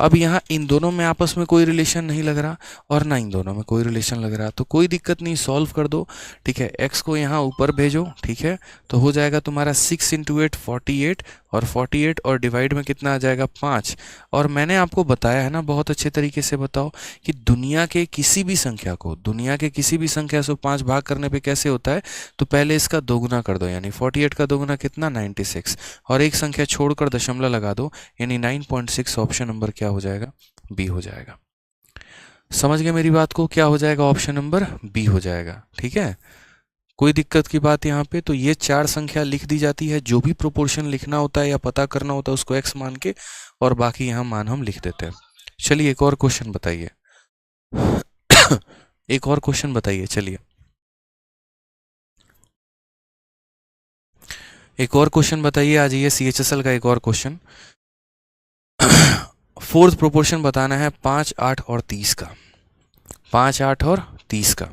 अब यहाँ इन दोनों में आपस में कोई रिलेशन नहीं लग रहा और ना इन दोनों में कोई रिलेशन लग रहा, तो कोई दिक्कत नहीं, सॉल्व कर दो। ठीक है, x को यहाँ ऊपर भेजो, ठीक है, तो हो जाएगा तुम्हारा 6 × 8 48 और 48 और डिवाइड में कितना आ जाएगा 5। और मैंने आपको बताया है ना बहुत अच्छे तरीके से, बताओ कि दुनिया के किसी भी संख्या को, दुनिया के किसी भी संख्या से 5 भाग करने पे कैसे होता है, तो पहले इसका दोगुना कर दो, यानी 48 का दोगुना कितना 96 और एक संख्या छोड़कर दशमलव लगा दो, यानी 9.6। ऑप्शन नंबर क्या हो जाएगा, बी हो जाएगा। समझ गए मेरी बात को, क्या हो जाएगा, ऑप्शन नंबर बी हो जाएगा। ठीक है, कोई दिक्कत की बात यहाँ पे, तो ये 4 संख्या लिख दी जाती है, जो भी प्रोपोर्शन लिखना होता है या पता करना होता है उसको x मान के, और बाकी यहाँ मान हम लिख देते हैं। चलिए एक और क्वेश्चन बताइए। एक और क्वेश्चन बताइए, चलिए एक और क्वेश्चन बताइए। आ जाइए CHSL का एक और क्वेश्चन। फोर्थ प्रोपोर्शन बताना है 5, 8 और 30 का, 5, 8 और 30 का।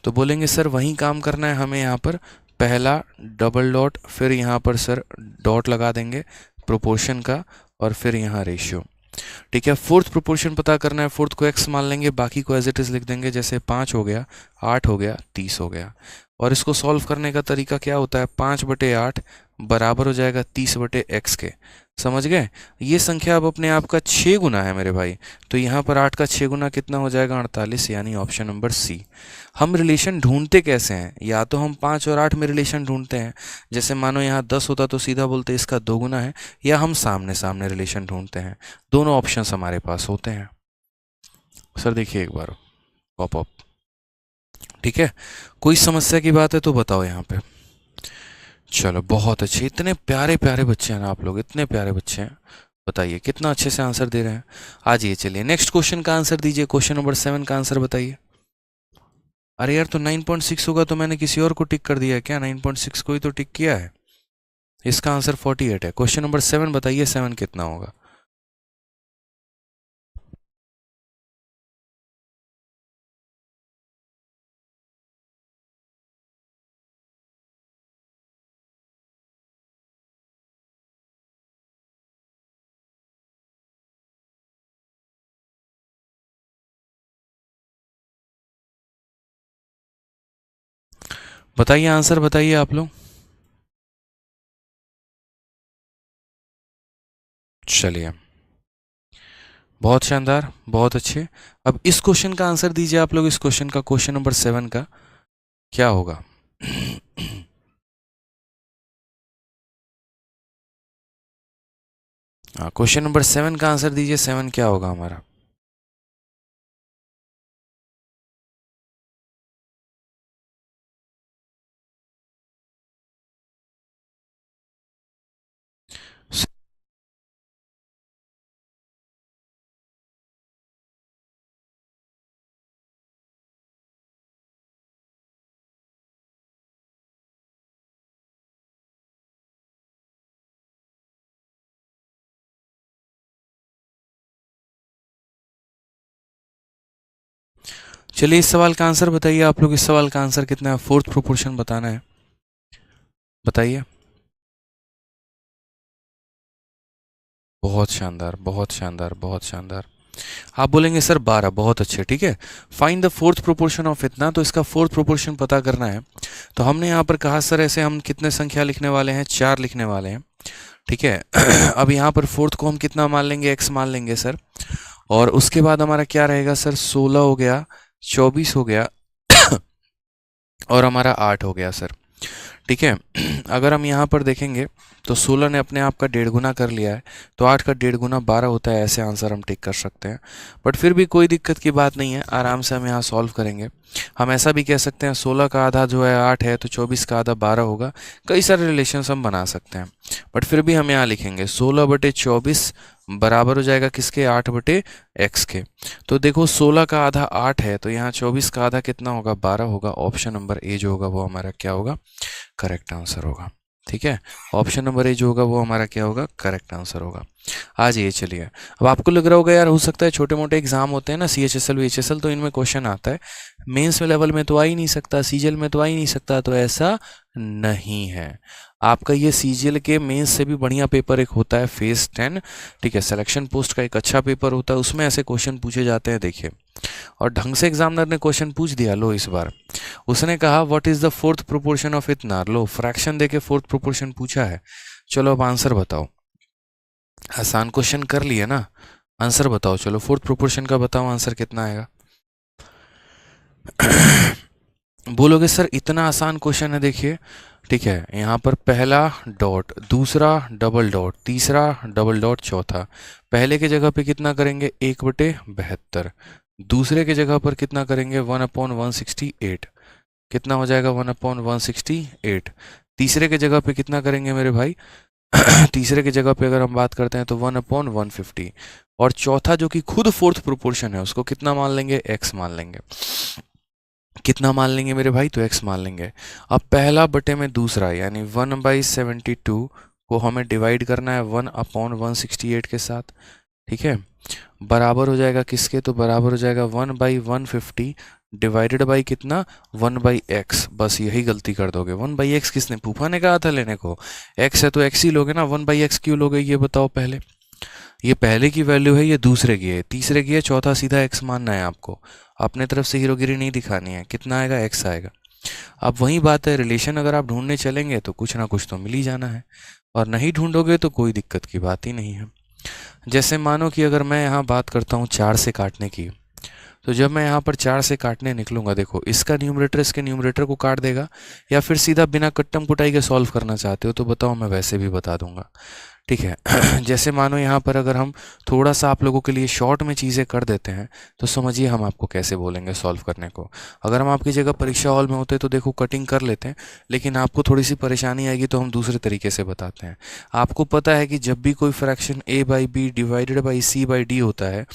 तो बोलेंगे सर वही काम करना है हमें, यहाँ पर पहला डबल डॉट, फिर यहाँ पर सर डॉट लगा देंगे प्रोपोर्शन का, और फिर यहाँ रेशियो। ठीक है, फोर्थ प्रोपोर्शन पता करना है, फोर्थ को x मान लेंगे, बाकी को एज इट इज लिख देंगे, जैसे 5 हो गया, 8 हो गया, 30 हो गया। और इसको सॉल्व करने का तरीका क्या होता है, 5/8 बराबर हो जाएगा 30/x के। समझ गए, ये संख्या अब अपने आप का 6 गुना है मेरे भाई, तो यहाँ पर 8 का 6 गुना कितना हो जाएगा 48, यानी ऑप्शन नंबर सी। हम रिलेशन ढूंढते कैसे हैं, या तो हम 5 और 8 में रिलेशन ढूंढते हैं, जैसे मानो यहाँ 10 होता तो सीधा बोलते इसका 2 गुना है, या हम सामने सामने रिलेशन ढूंढते हैं। दोनों ऑप्शंस हमारे पास होते हैं। सर देखिए एक बार पॉप अप, ठीक है, कोई समस्या की बात है तो बताओ यहाँ पे। चलो बहुत अच्छे, इतने प्यारे प्यारे बच्चे हैं ना आप लोग, इतने प्यारे बच्चे हैं, बताइए कितना अच्छे से आंसर दे रहे हैं। आ जाइए, चलिए नेक्स्ट क्वेश्चन का आंसर दीजिए, क्वेश्चन नंबर 7 का आंसर बताइए। अरे यार, तो 9.6 होगा तो मैंने किसी और को टिक कर दिया है क्या, 9.6 को ही तो टिक किया है। इसका आंसर 48 है। क्वेश्चन नंबर 7 बताइए, 7 कितना होगा। बताइए आंसर, बताइए आप लोग। चलिए बहुत शानदार, बहुत अच्छे। अब इस क्वेश्चन का आंसर दीजिए आप लोग, इस क्वेश्चन का, क्वेश्चन नंबर 7 का क्या होगा। हाँ, क्वेश्चन नंबर 7 का आंसर दीजिए, 7 क्या होगा हमारा। चलिए इस सवाल का आंसर बताइए आप लोग, इस सवाल का आंसर कितना है, फोर्थ प्रोपोर्शन बताना है, बताइए। बहुत शानदार, बहुत शानदार, बहुत शानदार। आप बोलेंगे सर 12, बहुत अच्छे, ठीक है। Find the fourth proportion of इतना, तो इसका फोर्थ प्रोपोर्शन पता करना है। तो हमने यहाँ पर कहा सर ऐसे हम कितने संख्या लिखने वाले हैं, 4 लिखने वाले हैं, ठीक है। अब यहाँ पर फोर्थ को हम कितना मान लेंगे, x मान लेंगे सर। और उसके बाद हमारा क्या रहेगा सर, 16 हो गया, 24 हो गया और हमारा 8 हो गया सर। ठीक है। अगर हम यहाँ पर देखेंगे तो 16 ने अपने आप का 1.5 गुना कर लिया है, तो 8 का 1.5 गुना 12 होता है। ऐसे आंसर हम टिक कर सकते हैं, बट फिर भी कोई दिक्कत की बात नहीं है, आराम से हम यहाँ सॉल्व करेंगे। हम ऐसा भी कह सकते हैं 16 का आधा जो है 8 है, तो 24 का आधा 12 होगा। कई सारे रिलेशंस हम बना सकते हैं, बट फिर भी हम यहाँ लिखेंगे 16/24 बराबर हो जाएगा किसके, 8/x के। तो देखो 16 का आधा 8 है, तो यहाँ 24 का आधा कितना होगा, 12 होगा। ऑप्शन नंबर ए जो होगा वो हमारा क्या होगा, करेक्ट आंसर होगा। ठीक है, ऑप्शन नंबर ए जो होगा वो हमारा क्या होगा, करेक्ट आंसर होगा। आ जाइए, चलिए। अब आपको लग रहा होगा यार हो सकता है छोटे मोटे एग्जाम होते हैं ना, CHSL VHSL, तो इनमें क्वेश्चन आता है, मेंस में लेवल में तो आ ही नहीं सकता, सीजीएल में तो आ ही नहीं सकता। तो ऐसा नहीं है, आपका ये सीजीएल के मेंस से भी बढ़िया पेपर एक होता है फेज 10। ठीक है, सिलेक्शन पोस्ट का एक अच्छा पेपर होता है, उसमें ऐसे क्वेश्चन पूछे जाते हैं। देखिए, और ढंग से एग्जामिनर ने क्वेश्चन पूछ दिया। लो इस बार उसने कहा what is the fourth proportion of इतना, लो फ्रैक्शन देके फोर्थ प्रोपोर्शन पूछा है। चलो अब आंसर बताओ, आसान क्वेश्चन कर लिए ना, आंसर बताओ। चलो फोर्थ प्रोपोर्शन का बताओ, आंसर कितना आएगा। बोलोगे सर इतना आसान क्वेश्चन है, देखिए। ठीक है, यहाँ पर पहला डॉट, दूसरा डबल डॉट, तीसरा डबल डॉट, चौथा। पहले के जगह पे कितना करेंगे, 1/72। दूसरे के जगह पर कितना करेंगे, 1/168। कितना हो जाएगा, 1/168। तीसरे के जगह पे कितना करेंगे मेरे भाई, तीसरे की जगह पे अगर हम बात करते हैं तो 1/150। और चौथा जो कि खुद फोर्थ प्रोपोर्शन है, उसको कितना मान लेंगे, x मान लेंगे। कितना मान लेंगे मेरे भाई, तो x मान लेंगे। अब पहला बटे में दूसरा, यानी 1/72 को हमें डिवाइड करना है 1/168 के साथ। ठीक है, बराबर हो जाएगा किसके, तो बराबर हो जाएगा 1/150 डिवाइडेड बाई कितना, 1/x। बस यही गलती कर दोगे। 1/x किसने, फूफा ने कहा था लेने को, x है तो x ही लोगे ना। 1/x क्यों लोगे ये बताओ पहले। ये पहले की वैल्यू है, ये दूसरे की है, तीसरे की है, चौथा सीधा x मानना है आपको। अपने तरफ से हीरोगिरी नहीं दिखानी है। कितना आएगा, x आएगा। अब वही बात है, रिलेशन अगर आप ढूंढने चलेंगे तो कुछ ना कुछ तो मिल ही जाना है, और नहीं ढूंढोगे तो कोई दिक्कत की बात ही नहीं है। जैसे मानो कि अगर मैं यहाँ बात करता हूँ 4 से काटने की, तो जब मैं यहाँ पर 4 से काटने निकलूंगा, देखो इसका न्यूमरेटर इसके न्यूमरेटर को काट देगा, या फिर सीधा बिना कट्टम कुटाई के सॉल्व करना चाहते हो तो बताओ, मैं वैसे भी बता दूंगा। ठीक है। जैसे मानो यहाँ पर अगर हम थोड़ा सा आप लोगों के लिए शॉर्ट में चीज़ें कर देते हैं, तो समझिए हम आपको कैसे बोलेंगे सॉल्व करने को। अगर हम आपकी जगह परीक्षा हॉल में होते तो देखो कटिंग कर लेते हैं, लेकिन आपको थोड़ी सी परेशानी आएगी तो हम दूसरे तरीके से बताते हैं। आपको पता है कि जब भी कोई fraction a/b divided by c/d होता है,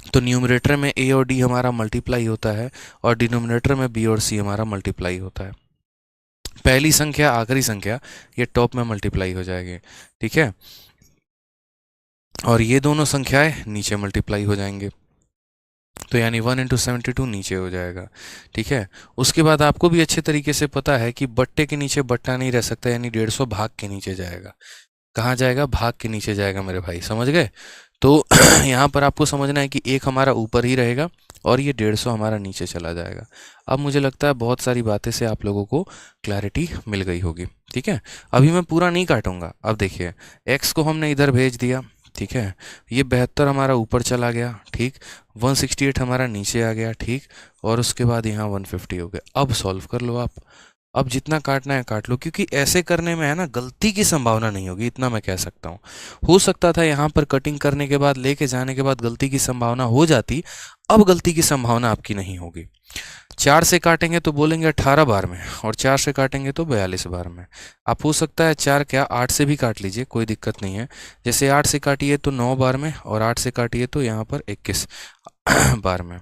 तो न्यूमरेटर में a और d हमारा मल्टीप्लाई होता है, और डिनोमिनेटर में b और c हमारा मल्टीप्लाई होता है। पहली संख्या आखिरी संख्या ये टॉप में मल्टीप्लाई हो जाएगी। ठीक है, और ये दोनों संख्याएं नीचे मल्टीप्लाई हो जाएंगे, तो यानी 1/72 नीचे हो जाएगा। ठीक है, उसके बाद आपको भी अच्छे तरीके से पता है कि बट्टे के नीचे बट्टा नहीं रह सकता, यानी 150 भाग के नीचे जाएगा। कहाँ जाएगा, भाग के नीचे जाएगा मेरे भाई, समझ गए। तो यहाँ पर आपको समझना है कि एक हमारा ऊपर ही रहेगा और ये 150 हमारा नीचे चला जाएगा। अब मुझे लगता है बहुत सारी बातें से आप लोगों को क्लैरिटी मिल गई होगी। ठीक है, अभी मैं पूरा नहीं काटूंगा। अब देखिए, x को हमने इधर भेज दिया। ठीक है, ये 72 हमारा ऊपर चला गया। ठीक, 168 हमारा नीचे आ गया। ठीक, और उसके बाद यहाँ 150 हो गया। अब सॉल्व कर लो आप, अब जितना काटना है काट लो, क्योंकि ऐसे करने में है ना गलती की संभावना नहीं होगी, इतना मैं कह सकता हूँ। हो सकता था यहाँ पर कटिंग करने के बाद लेके जाने के बाद गलती की संभावना हो जाती, अब गलती की संभावना आपकी नहीं होगी। 4 से काटेंगे तो बोलेंगे 18 बार में, और 4 से काटेंगे तो 42 बार में। आप हो सकता है 4 क्या 8 से भी काट लीजिए, कोई दिक्कत नहीं है। जैसे 8 से काटिए तो 9 बार में, और 8 से काटिए तो यहाँ पर 21 बार में।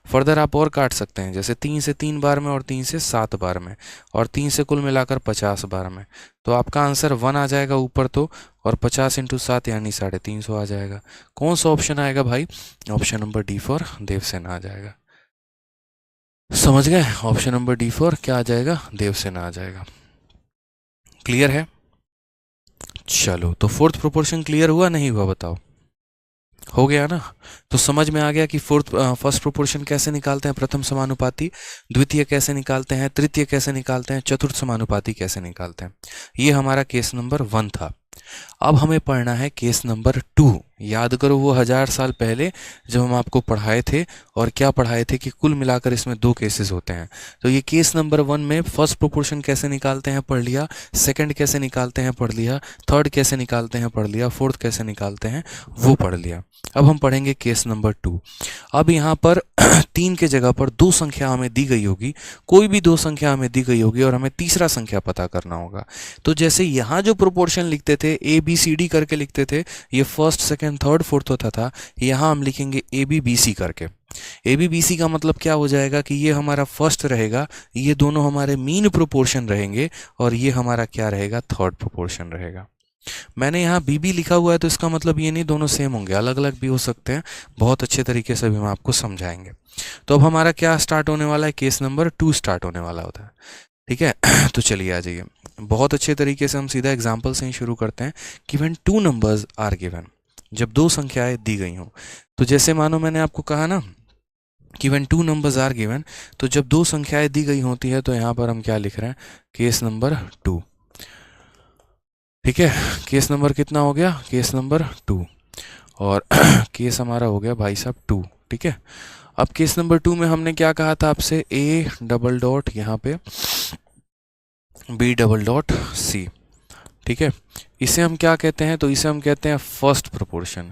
फर्दर आप और काट सकते हैं, जैसे 3 से 3 बार में, और 3 से 7 बार में, और 3 से कुल मिलाकर 50 बार में। तो आपका आंसर 1 आ जाएगा ऊपर तो, और 50 × 7 यानी 350 आ जाएगा। कौन सा ऑप्शन आएगा भाई, option number D for Devsena आ जाएगा। समझ गए, ऑप्शन नंबर डी फॉर क्या आ जाएगा, देवसेना आ जाएगा। क्लियर है। चलो, तो फोर्थ प्रोपोर्शन क्लियर हुआ नहीं हुआ बताओ, हो गया ना। तो समझ में आ गया कि फर्स्ट प्रोपोर्शन कैसे निकालते हैं, प्रथम समानुपाती, द्वितीय कैसे निकालते हैं, तृतीय कैसे निकालते हैं, चतुर्थ समानुपाती कैसे निकालते हैं। ये हमारा केस नंबर 1 था। अब हमें पढ़ना है केस नंबर 2। याद करो वो 1000 साल पहले जब हम आपको पढ़ाए थे, और क्या पढ़ाए थे कि कुल मिलाकर इसमें 2 केसेस होते हैं। तो ये केस नंबर 1 में फर्स्ट प्रोपोर्शन कैसे निकालते हैं पढ़ लिया, सेकंड कैसे निकालते हैं पढ़ लिया, थर्ड कैसे निकालते हैं पढ़ लिया, फोर्थ कैसे निकालते हैं वो पढ़ लिया। अब हम पढ़ेंगे केस नंबर 2। अब यहाँ पर 3 के जगह पर 2 संख्या हमें दी गई होगी, कोई भी 2 संख्या हमें दी गई होगी और हमें तीसरा संख्या पता करना होगा। तो जैसे यहाँ जो प्रोपोर्शन लिखते थे ABCD करके लिखते थे, ये फर्स्ट सेकंड थर्ड फोर्थ होता था, यहाँ हम लिखेंगे ABBC करके। ABBC का मतलब क्या हो जाएगा कि ये हमारा फर्स्ट रहेगा, ये दोनों हमारे मीन प्रोपोर्शन रहेंगे, और ये हमारा क्या रहेगा, थर्ड प्रोपोर्शन रहेगा। मैंने यहाँ BB लिखा हुआ है तो इसका मतलब ये नहीं दोनों सेम होंगे, अलग अलग भी हो सकते हैं। बहुत अच्छे तरीके से भी हम आपको समझाएंगे। तो अब हमारा क्या स्टार्ट होने वाला है, केस नंबर 2 स्टार्ट होने वाला होता है। ठीक है तो चलिए आ जाइए, बहुत अच्छे तरीके से हम सीधा एग्जाम्पल से ही शुरू करते हैं कि व्हेन 2 नंबर्स आर गिवन, जब 2 संख्याएं दी गई हों। तो जैसे मानो मैंने आपको कहा ना कि व्हेन 2 नंबर्स आर गिवन, तो जब 2 संख्याएं दी गई होती है तो यहाँ पर हम क्या लिख रहे हैं, केस नंबर 2। ठीक है, केस नंबर कितना हो गया, केस नंबर 2, और केस हमारा हो गया भाई साहब 2। ठीक है, अब केस नंबर 2 में हमने क्या कहा था आपसे, A डबल डॉट यहाँ पे B डबल डॉट C। ठीक है, इसे हम क्या कहते हैं, तो इसे हम कहते हैं फर्स्ट प्रोपोर्शन।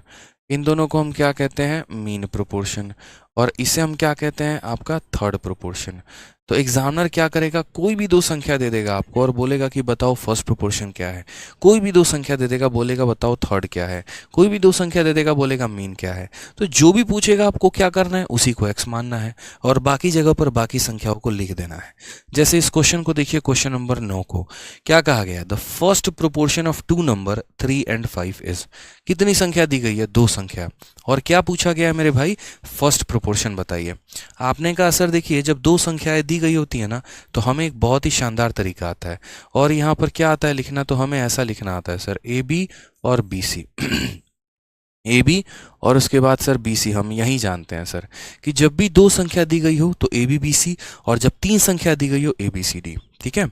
इन दोनों को हम क्या कहते हैं, मीन प्रोपोर्शन। और इसे हम क्या कहते हैं, आपका थर्ड प्रोपोर्शन। तो एग्जामिनर क्या करेगा, कोई भी 2 संख्या दे देगा आपको और बोलेगा कि बताओ फर्स्ट प्रोपोर्शन क्या है, कोई भी 2 संख्या दे देगा बोलेगा बताओ थर्ड क्या है, कोई भी 2 संख्या दे देगा बोलेगा मीन क्या है। तो जो भी पूछेगा आपको क्या करना है, उसी को x मानना है और बाकी जगह पर बाकी संख्याओं को लिख देना है। जैसे इस क्वेश्चन को देखिए, क्वेश्चन नंबर 9 को क्या कहा गया, the first proportion of 2 number 3 and 5 is. कितनी संख्या दी गई है, 2 संख्या, और क्या पूछा गया है मेरे भाई, फर्स्ट प्रोपोर्शन बताइए। आपने कहा सर देखिए जब 2 संख्याएं दी गई होती है ना, तो हमें एक बहुत ही शानदार तरीका आता है, और यहाँ पर क्या आता है लिखना, तो हमें ऐसा लिखना आता है सर, AB और BC AB और उसके बाद सर BC। हम यही जानते हैं सर कि जब भी 2 संख्या दी गई हो तो ABBC, और जब 3 संख्या दी गई हो ABCD। ठीक है,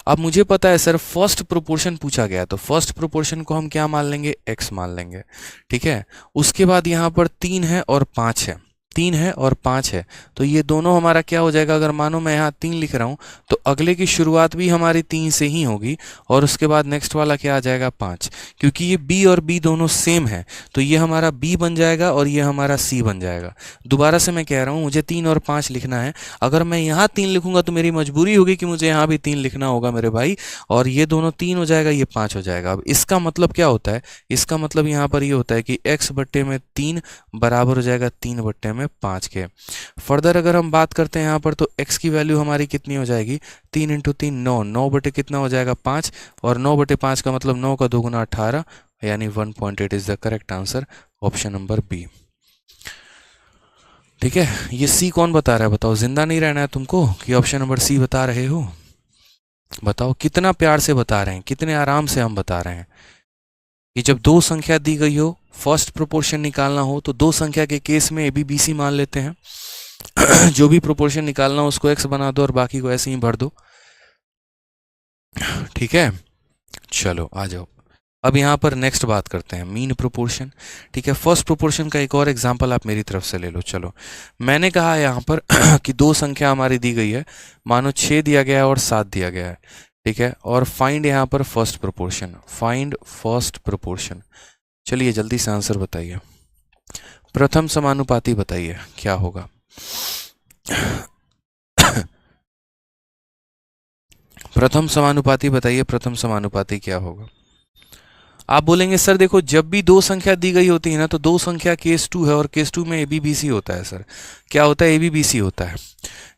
अब मुझे पता है सर फर्स्ट प्रोपोर्शन पूछा गया, तो फर्स्ट प्रोपोर्शन को हम क्या मान लेंगे, x मान लेंगे। ठीक है, उसके बाद यहाँ पर 3 है और 5 है, 3 है और 5 है, तो ये दोनों हमारा क्या हो जाएगा, अगर मानो मैं यहाँ 3 लिख रहा हूँ तो अगले की शुरुआत भी हमारी 3 से ही होगी, और उसके बाद नेक्स्ट वाला क्या आ जाएगा, 5। क्योंकि ये B और B दोनों सेम है तो ये हमारा B बन जाएगा और ये हमारा C बन जाएगा। दोबारा से मैं कह रहा हूँ, मुझे 3 और 5 लिखना है, अगर मैं यहाँ 3 लिखूंगा तो मेरी मजबूरी होगी कि मुझे यहाँ भी 3 लिखना होगा मेरे भाई, और ये दोनों 3 हो जाएगा, ये 5 हो जाएगा। अब इसका मतलब क्या होता है, इसका मतलब यहाँ पर ये होता है कि x बट्टे में 3 बराबर हो जाएगा 3 बट्टे में 5 के। फर्दर अगर हम बात करते हैं यहाँ पर, तो x की वैल्यू हमारी कितनी हो जाएगी, 3 इंटू 3 9, 9 बटे कितना हो जाएगा 5, और 9 बटे 5 का मतलब 9 का 2 गुना 18, यानी 1.8 is the correct answer, option number B। ठीक है, ये C कौन बता रहा है, बताओ, जिंदा नहीं रहना है तुमको कि ऑप्शन नंबर C बता रहे हो, बताओ कितना प्यार से बता रहे हैं, कितने आराम से हम बता रहे हैं कि जब 2 संख्या दी गई हो, फर्स्ट प्रोपोर्शन निकालना हो, तो 2 संख्या के केस में ABBC मान लेते हैं जो भी प्रोपोर्शन निकालना हो उसको x बना दो और बाकी को ऐसे ही भर दो। ठीक है, चलो आ जाओ, अब यहाँ पर नेक्स्ट बात करते हैं मीन प्रोपोर्शन। ठीक है, फर्स्ट प्रोपोर्शन का एक और एग्जांपल आप मेरी तरफ से ले लो। चलो, मैंने कहा यहाँ पर कि 2 संख्या हमारी दी गई है, मानो 6 दिया गया है और 7 दिया गया है। ठीक है, और फाइंड यहाँ पर first proportion, find first proportion. चलिए जल्दी से आंसर बताइए, प्रथम समानुपाती बताइए क्या होगा। प्रथम समानुपाती बताइए, प्रथम समानुपाती क्या होगा। आप बोलेंगे सर देखो जब भी 2 संख्या दी गई होती है ना, तो 2 संख्या केस 2 है और केस 2 में ABBC होता है। सर क्या होता है, ABBC होता है,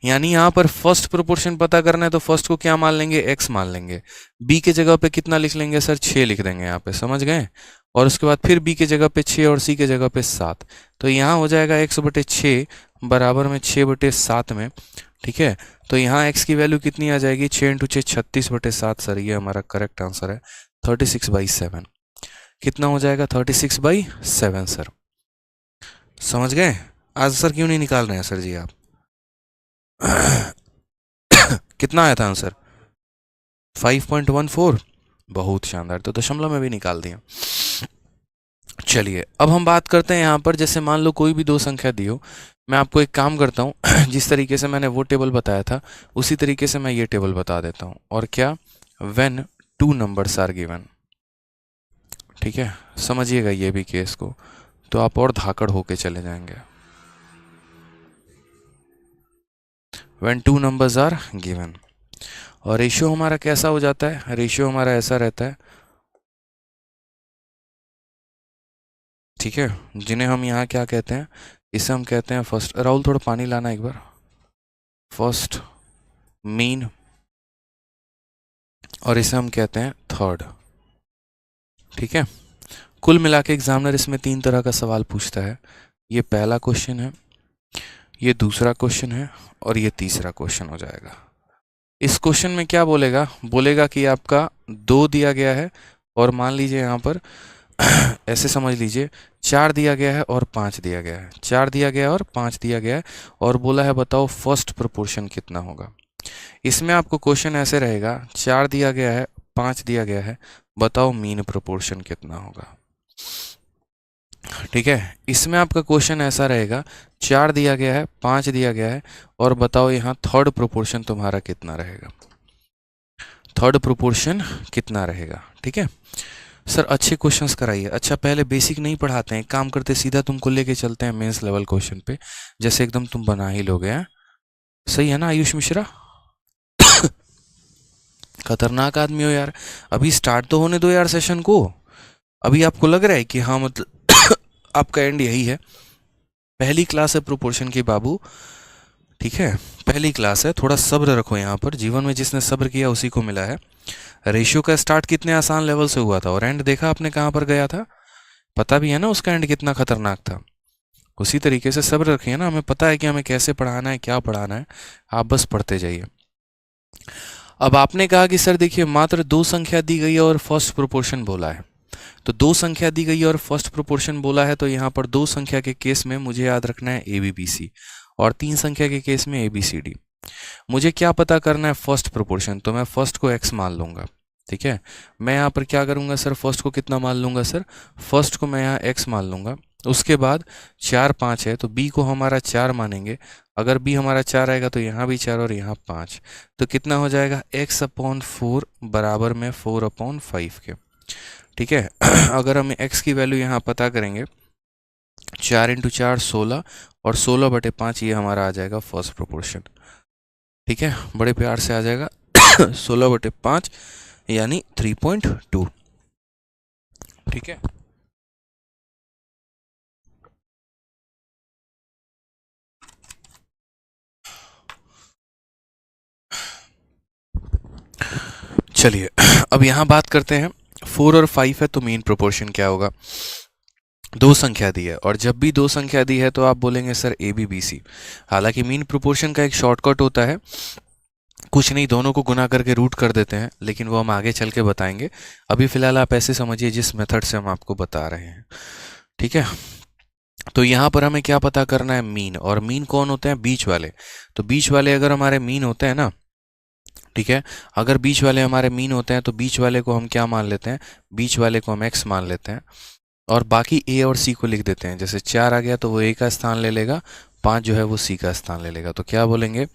यानी यहाँ पर फर्स्ट प्रोपोर्शन पता करना है तो फर्स्ट को क्या मान लेंगे, x मान लेंगे, b के जगह पे कितना लिख लेंगे सर, 6 लिख देंगे यहाँ पे, समझ गए, और उसके बाद फिर b के जगह पे 6 और c के जगह पे 7, तो यहाँ हो जाएगा x बटे 6 बराबर में 6 बटे 7 में। ठीक है, तो यहाँ x की वैल्यू कितनी आ जाएगी, 6 इंटू 6 36 बटे 7। सर ये हमारा करेक्ट आंसर है, 36/7। कितना हो जाएगा, 36/7। सर समझ गए, आंसर क्यों नहीं निकाल रहे हैं सर जी आप कितना आया था आंसर, 5.14। बहुत शानदार, तो दशमलव में भी निकाल दिया। चलिए अब हम बात करते हैं यहाँ पर, जैसे मान लो कोई भी दो संख्या दी हो, मैं आपको एक काम करता हूँ जिस तरीके से मैंने वो टेबल बताया था उसी तरीके से मैं ये टेबल बता देता हूँ। और क्या, when two numbers are given. ठीक है, समझिएगा ये भी केस को, तो आप और धाकड़ होके चले जाएंगे। When two numbers are given, और रेशियो हमारा कैसा हो जाता है, रेशियो हमारा ऐसा रहता है, ठीक है, जिन्हें हम यहाँ क्या कहते हैं, इसे हम कहते हैं फर्स्ट, राहुल थोड़ा पानी लाना एक बार, फर्स्ट, मीन, और इसे हम कहते हैं थर्ड। ठीक है, कुल मिला के एग्जामिनर इसमें 3 तरह का सवाल पूछता है। ये पहला क्वेश्चन है, ये दूसरा क्वेश्चन है, और ये तीसरा क्वेश्चन हो जाएगा। इस क्वेश्चन में क्या बोलेगा, बोलेगा कि आपका 2 दिया गया है, और मान लीजिए यहाँ पर ऐसे समझ लीजिए 4 दिया गया है और 5 दिया गया है, 4 दिया गया है और 5 दिया गया है, और बोला है बताओ फर्स्ट प्रोपोर्शन कितना होगा। इसमें आपको क्वेश्चन ऐसे रहेगा, 4 दिया गया है, 5 दिया गया है, बताओ मीन प्रोपोर्शन कितना होगा। ठीक है, इसमें आपका क्वेश्चन ऐसा रहेगा, 4 दिया गया है, 5 दिया गया है, और बताओ यहाँ थर्ड प्रोपोर्शन तुम्हारा कितना रहेगा, थर्ड प्रोपोर्शन कितना रहेगा। ठीक है सर, अच्छे क्वेश्चंस कराइए। अच्छा, पहले बेसिक नहीं पढ़ाते हैं, काम करते सीधा तुमको लेके चलते हैं मेंस लेवल क्वेश्चन पे, जैसे एकदम तुम बना ही लोगे हैं। सही है ना आयुष मिश्रा? खतरनाक आदमी हो यार, अभी स्टार्ट तो होने दो यार सेशन को। अभी आपको लग रहा है कि हाँ मतलब आपका एंड यही है। पहली क्लास है प्रोपोर्शन की बाबू, ठीक है, पहली क्लास है, थोड़ा सब्र रखो यहाँ पर। जीवन में जिसने सब्र किया उसी को मिला है। रेशियो का स्टार्ट कितने आसान लेवल से हुआ था, और एंड देखा आपने कहाँ पर गया था, पता भी है ना उसका एंड कितना खतरनाक था। उसी तरीके से सब्र रखिए ना, हमें पता है कि हमें कैसे पढ़ाना है, क्या पढ़ाना है, आप बस पढ़ते जाइए। अब आपने कहा कि सर देखिए मात्र 2 संख्या दी गई है और फर्स्ट प्रोपोर्शन बोला है, तो 2 संख्या दी गई है और फर्स्ट प्रोपोर्शन बोला है, तो यहाँ पर 2 संख्या के केस में मुझे याद रखना है ए बी बी सी, और 3 संख्या के केस में ए बी सी डी। मुझे क्या पता करना है, फर्स्ट प्रोपोर्शन, तो मैं फर्स्ट को x मान लूंगा। ठीक है, मैं यहाँ पर क्या करूंगा सर, फर्स्ट को कितना मान लूंगा सर, फर्स्ट को मैं यहाँ x मान लूंगा। उसके बाद 4 5 है, तो b को हमारा 4 मानेंगे। अगर b हमारा 4 आएगा तो यहाँ भी 4 और यहाँ 5, तो कितना हो जाएगा, x/4 बराबर में 4/5 के। ठीक है अगर हम x की वैल्यू यहाँ पता करेंगे, 4 × 4 16, और 16/5 ये हमारा आ जाएगा फर्स्ट प्रोपोर्शन। ठीक है, बड़े प्यार से आ जाएगा 16/5 यानी 3.2। ठीक है, चलिए अब यहां बात करते हैं 4 और 5 है तो मेन प्रोपोर्शन क्या होगा। 2 संख्या दी है, और जब भी 2 संख्या दी है तो आप बोलेंगे sir a b b c. हालांकि मीन प्रोपोर्शन का एक शॉर्टकट होता है, कुछ नहीं, दोनों को गुना करके रूट कर देते हैं, लेकिन वो हम आगे चल के बताएंगे। अभी फिलहाल आप ऐसे समझिए जिस मेथड से हम आपको बता रहे हैं। ठीक है, तो यहाँ पर हमें क्या पता करना है, मीन। और मीन कौन होते हैं, बीच वाले। तो बीच वाले अगर हमारे मीन होते हैं ना, ठीक है, अगर बीच वाले हमारे मीन होते हैं तो बीच वाले को हम क्या मान लेते हैं, बीच वाले को हम x मान लेते हैं, और बाकी a और c को लिख देते हैं। जैसे 4 आ गया तो वो a का स्थान ले लेगा, 5 जो है वो c का स्थान ले लेगा। तो क्या बोलेंगे,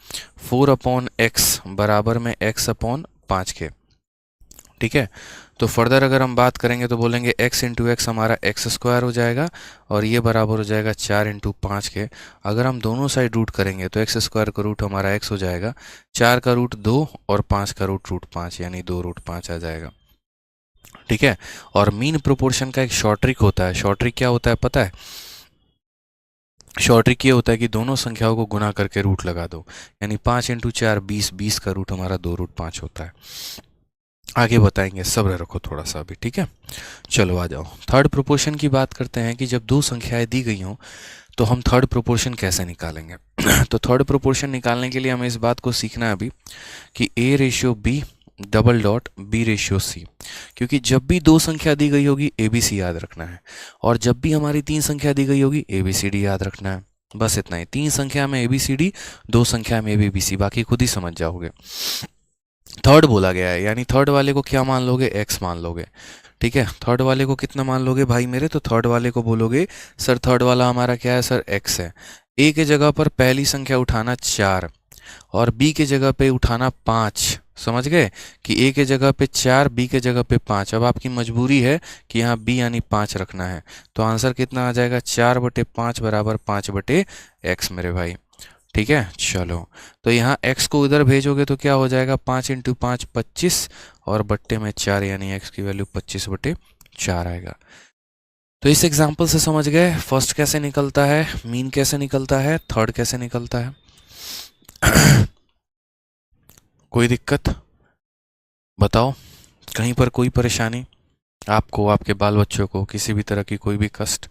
4/x बराबर में x/5 के। ठीक है, तो फर्दर अगर हम बात करेंगे तो बोलेंगे x × x हमारा x² हो जाएगा, और ये बराबर हो जाएगा 4 × 5 के। अगर हम दोनों साइड रूट करेंगे तो x² का रूट हमारा x हो जाएगा, 4 का रूट 2 और 5 का रूट √5 यानी 2√5 आ जाएगा। ठीक है, और मीन प्रोपोर्शन का एक शॉर्ट ट्रिक होता है। शॉर्ट ट्रिक क्या होता है पता है, शॉर्ट ट्रिक ये होता है कि दोनों संख्याओं को गुना करके रूट लगा दो, यानी 5 × 4 20, 20 का रूट हमारा 2√5 होता है। आगे बताएंगे, सब्र रखो थोड़ा सा अभी। ठीक है, चलो आ जाओ, थर्ड प्रोपोर्शन की बात करते हैं कि जब 2 संख्याएं दी गई हों तो हम थर्ड प्रोपोर्शन कैसे निकालेंगे। तो थर्ड प्रोपोर्शन निकालने के लिए हमें इस बात को सीखना है अभी कि A/B B/C, क्योंकि जब भी 2 संख्या दी गई होगी ABC याद रखना है, और जब भी हमारी 3 संख्या दी गई होगी ABCD याद रखना है। बस इतना ही, 3 संख्या में ABCD, 2 संख्या में ABC, बाकी खुद ही समझ जाओगे। थर्ड बोला गया है, यानी थर्ड वाले को क्या मान लोगे, x मान लोगे। ठीक है, थर्ड वाले को कितना मान लोगे भाई मेरे, तो थर्ड वाले को बोलोगे सर थर्ड वाला हमारा क्या है सर x है। a के जगह पर पहली संख्या उठाना 4 और b के जगह पे उठाना 5। समझ गए कि a के जगह पे 4, b के जगह पे 5। अब आपकी मजबूरी है कि यहाँ b यानी 5 रखना है, तो आंसर कितना आ जाएगा 4/5 बराबर 5/x मेरे भाई। ठीक है, चलो तो यहाँ x को उधर भेजोगे तो क्या हो जाएगा 5 × 5 25 और बट्टे में 4 यानी x की वैल्यू 25/4 आएगा। तो इस एग्जाम्पल से समझ गए फर्स्ट कैसे निकलता है, मीन कैसे निकलता है, थर्ड कैसे निकलता है। कोई दिक्कत बताओ, कहीं पर कोई परेशानी आपको, आपके बाल बच्चों को, किसी भी तरह की कोई भी कष्ट।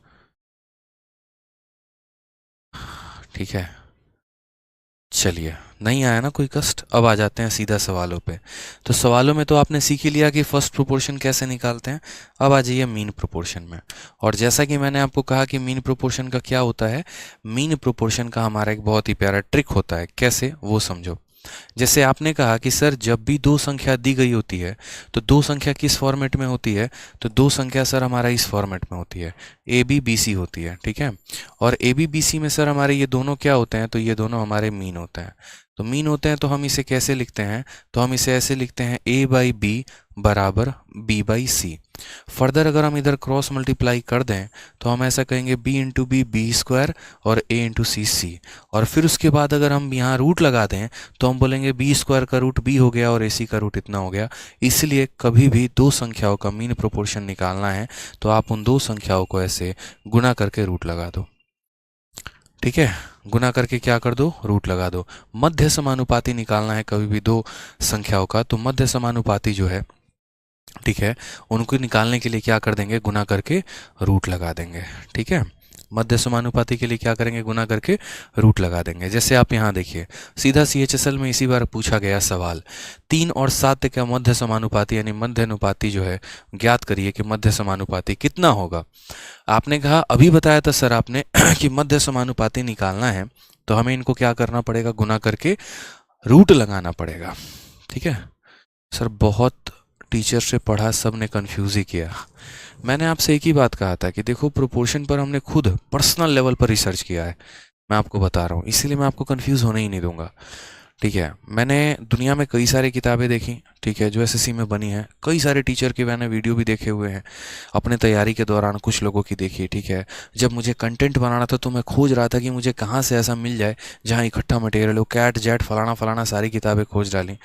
ठीक है, चलिए नहीं आया ना कोई कष्ट, अब आ जाते हैं सीधा सवालों पे। तो सवालों में तो आपने सीख ही लिया कि फर्स्ट प्रोपोर्शन कैसे निकालते हैं। अब आ जाइए मीन प्रोपोर्शन में। और जैसा कि मैंने आपको कहा कि मीन प्रोपोर्शन का क्या होता है, मीन प्रोपोर्शन का हमारा एक बहुत ही प्यारा ट्रिक होता है। कैसे, वो समझो। जैसे आपने कहा कि सर जब भी दो संख्या दी गई होती है तो दो संख्या किस फॉर्मेट में होती है, तो दो संख्या सर हमारा इस फॉर्मेट में होती है, ए बी बी सी होती है। ठीक है, और ए बी बी सी में सर हमारे ये दोनों क्या होते हैं, तो ये दोनों हमारे मीन होते हैं। तो मीन होते हैं तो हम इसे कैसे लिखते हैं, तो हम इसे ऐसे लिखते हैं a/b बराबर b/c। फर्दर अगर हम इधर क्रॉस मल्टीप्लाई कर दें तो हम ऐसा कहेंगे b × b b² और a × c c। और फिर उसके बाद अगर हम यहाँ रूट लगा दें तो हम बोलेंगे b² का रूट b हो गया और ac का रूट इतना हो गया। इसलिए कभी भी दो संख्याओं का मीन प्रोपोर्शन निकालना है तो आप उन दो संख्याओं को ऐसे गुना करके रूट लगा दो। ठीक है, गुना करके क्या कर दो, रूट लगा दो। मध्य समानुपाती निकालना है कभी भी दो संख्याओं का, तो मध्य समानुपाती जो है, ठीक है, उनको निकालने के लिए क्या कर देंगे, गुना करके रूट लगा देंगे। ठीक है, मध्य समानुपाती के लिए क्या करेंगे, गुना करके रूट लगा देंगे। जैसे आप यहाँ देखिए सीधा CHSL में इसी बार पूछा गया सवाल, 3 और 7 का मध्य समानुपाती यानी मध्य अनुपाती जो है ज्ञात करिए कि मध्य समानुपाती कितना होगा। आपने कहा अभी बताया था सर आपने कि मध्य समानुपाती निकालना है तो हमें इनको क्या करना पड़ेगा, गुना करके रूट लगाना पड़ेगा। ठीक है सर, बहुत टीचर से पढ़ा, सब ने कंफ्यूज ही किया। मैंने आपसे एक ही बात कहा था कि देखो प्रोपोर्शन पर हमने खुद पर्सनल लेवल पर रिसर्च किया है, मैं आपको बता रहा हूँ, इसीलिए मैं आपको कंफ्यूज होने ही नहीं दूंगा। ठीक है, मैंने दुनिया में कई सारी किताबें देखी, ठीक है, जो एसएससी में बनी है, कई सारे टीचर के मैंने वीडियो भी देखे हुए हैं अपने तैयारी के दौरान, कुछ लोगों की देखी। ठीक है, जब मुझे कंटेंट बनाना था तो मैं खोज रहा था कि मुझे कहाँ से ऐसा मिल जाए जहाँ इकट्ठा मटेरियल हो, कैट जेट फलाना फलाना सारी किताबें खोज डाली।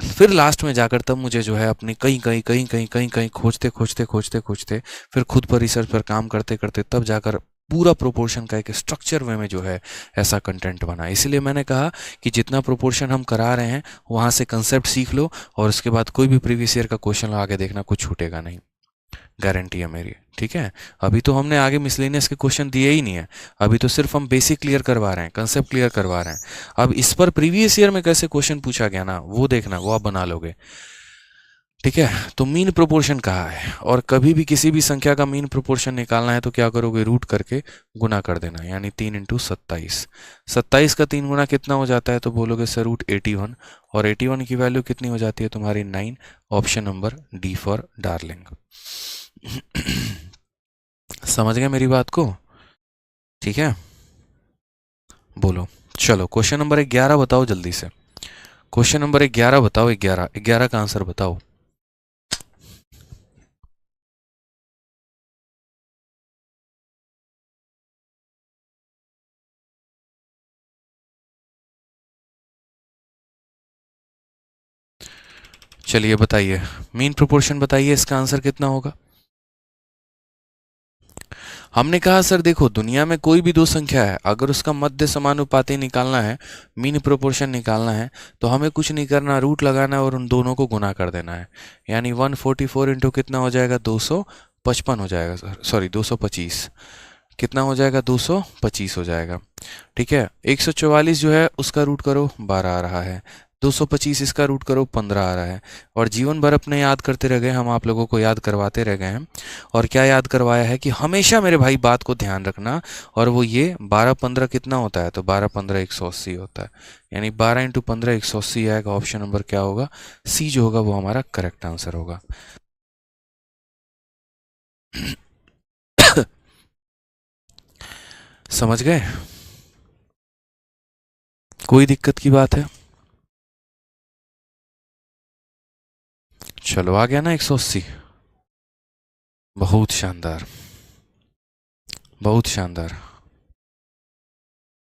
फिर लास्ट में जाकर तब मुझे जो है अपनी कहीं कहीं कहीं कहीं कहीं कहीं खोजते खोजते खोजते खोजते फिर खुद पर रिसर्च पर काम करते करते तब जाकर पूरा प्रोपोर्शन का एक स्ट्रक्चर वे में जो है ऐसा कंटेंट बना। इसलिए मैंने कहा कि जितना प्रोपोर्शन हम करा रहे हैं वहाँ से कंसेप्ट सीख लो और उसके बाद कोई भी प्रीवियस ईयर का क्वेश्चन आगे देखना, कुछ छूटेगा नहीं, गारंटी है मेरी। ठीक है, अभी तो हमने आगे मिसलेनियस के क्वेश्चन दिए ही नहीं है, अभी तो सिर्फ हम बेसिक क्लियर करवा रहे हैं, कंसेप्ट क्लियर करवा रहे हैं। अब इस पर प्रीवियस ईयर में कैसे क्वेश्चन पूछा गया ना, वो देखना, वो आप बना लोगे। ठीक है, तो मीन प्रोपोर्शन कहा है और कभी भी किसी भी संख्या का मीन प्रोपोर्शन निकालना है तो क्या करोगे, रूट करके गुना कर देना, यानी 3 × 27। 27 का 3 गुना कितना हो जाता है, तो बोलोगे सर रूट 81, और 81 की वैल्यू कितनी हो जाती है तुम्हारी 9। Option number D for darling. समझ गए मेरी बात को? ठीक है, बोलो। चलो क्वेश्चन नंबर 11 बताओ जल्दी से, क्वेश्चन नंबर 11 बताओ, 11 का आंसर बताओ। चलिए बताइए, मीन प्रोपोर्शन बताइए, इसका आंसर कितना होगा। हमने कहा सर देखो दुनिया में कोई भी दो संख्या है, अगर उसका मध्य समानुपाती निकालना है, मीन प्रोपोर्शन निकालना है, तो हमें कुछ नहीं करना, रूट लगाना है और उन दोनों को गुना कर देना है। यानी 144 इंटू कितना हो जाएगा, 255 हो जाएगा, सॉरी 225, कितना हो जाएगा, 225 हो जाएगा। ठीक है, 144 जो है उसका रूट करो 12 आ रहा है, 225 इसका रूट करो 15 आ रहा है। और जीवन भर अपने याद करते रह गए, हम आप लोगों को याद करवाते रह गए हैं। और क्या याद करवाया है कि हमेशा मेरे भाई बात को ध्यान रखना, और वो ये 12-15 कितना होता है, तो 12-15 180 होता है, यानी 12 × 15 180 आएगा। ऑप्शन नंबर क्या होगा, सी जो होगा वो हमारा करेक्ट आंसर होगा। समझ गए? कोई दिक्कत की बात है? चलो आ गया ना 180। बहुत शानदार, बहुत शानदार,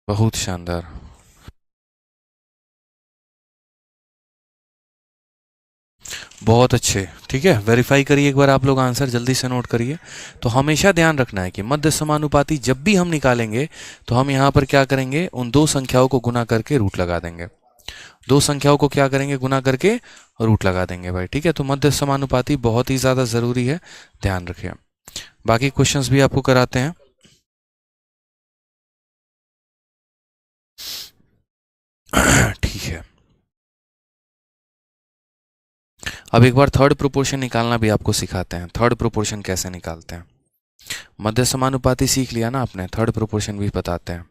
बहुत शानदार। बहुत अच्छे। ठीक है, वेरीफाई करिए एक बार आप लोग, आंसर जल्दी से नोट करिए। तो हमेशा ध्यान रखना है कि मध्य समानुपाती जब भी हम निकालेंगे तो हम यहाँ पर क्या करेंगे, उन दो संख्याओं को गुना करके रूट लगा देंगे। दो संख्याओं को क्या करेंगे, गुना करके रूट लगा देंगे भाई। ठीक है, तो मध्य समानुपाती बहुत ही ज़्यादा ज़रूरी है, ध्यान रखिए। बाकी क्वेश्चंस भी आपको कराते हैं। ठीक है, अब एक बार थर्ड प्रोपोर्शन निकालना भी आपको सिखाते हैं। थर्ड प्रोपोर्शन कैसे निकालते हैं? मध्य समानुपाती सीख लिया ना आपने, थर्ड प्रोपोर्शन भी बताते हैं।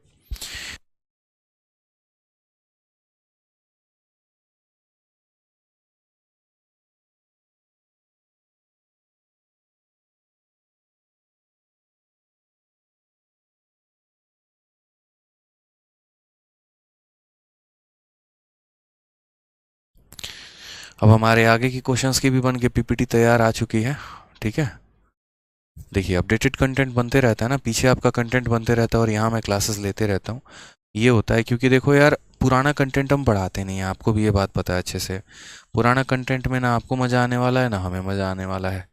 अब हमारे आगे की क्वेश्चंस की भी बन के पीपीटी तैयार आ चुकी है। ठीक है, देखिए अपडेटेड कंटेंट बनते रहता है ना, पीछे आपका कंटेंट बनते रहता है और यहाँ मैं क्लासेस लेते रहता हूँ। ये होता है क्योंकि देखो यार, पुराना कंटेंट हम पढ़ाते नहीं है, आपको भी ये बात पता है अच्छे से। पुराना कंटेंट में ना आपको मज़ा आने वाला है ना हमें मज़ा आने वाला है।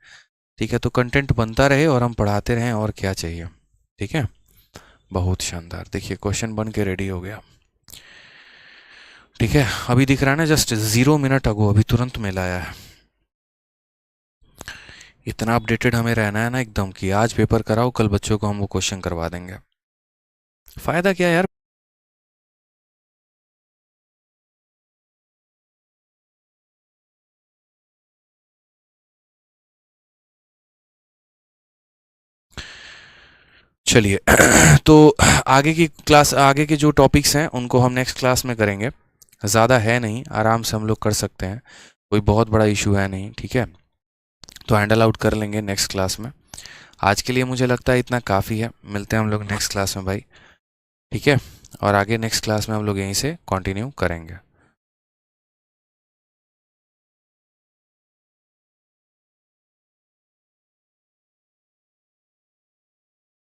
ठीक है, तो कंटेंट बनता रहे और हम पढ़ाते रहें, और क्या चाहिए। ठीक है, बहुत शानदार। देखिए क्वेश्चन बन के रेडी हो गया। ठीक है, अभी दिख रहा है ना, जस्ट 0 मिनट अगो, अभी तुरंत मेल आया है। इतना अपडेटेड हमें रहना है ना एकदम, कि आज पेपर कराओ कल बच्चों को हम वो क्वेश्चन करवा देंगे। फायदा क्या है यार। चलिए तो आगे की क्लास, आगे के जो टॉपिक्स हैं उनको हम नेक्स्ट क्लास में करेंगे। ज़्यादा है नहीं, आराम से हम लोग कर सकते हैं, कोई बहुत बड़ा इशू है नहीं। ठीक है, तो हैंडल आउट कर लेंगे नेक्स्ट क्लास में। आज के लिए मुझे लगता है इतना काफ़ी है, मिलते हैं हम लोग नेक्स्ट क्लास में भाई। ठीक है, और आगे नेक्स्ट क्लास में हम लोग यहीं से कंटिन्यू करेंगे।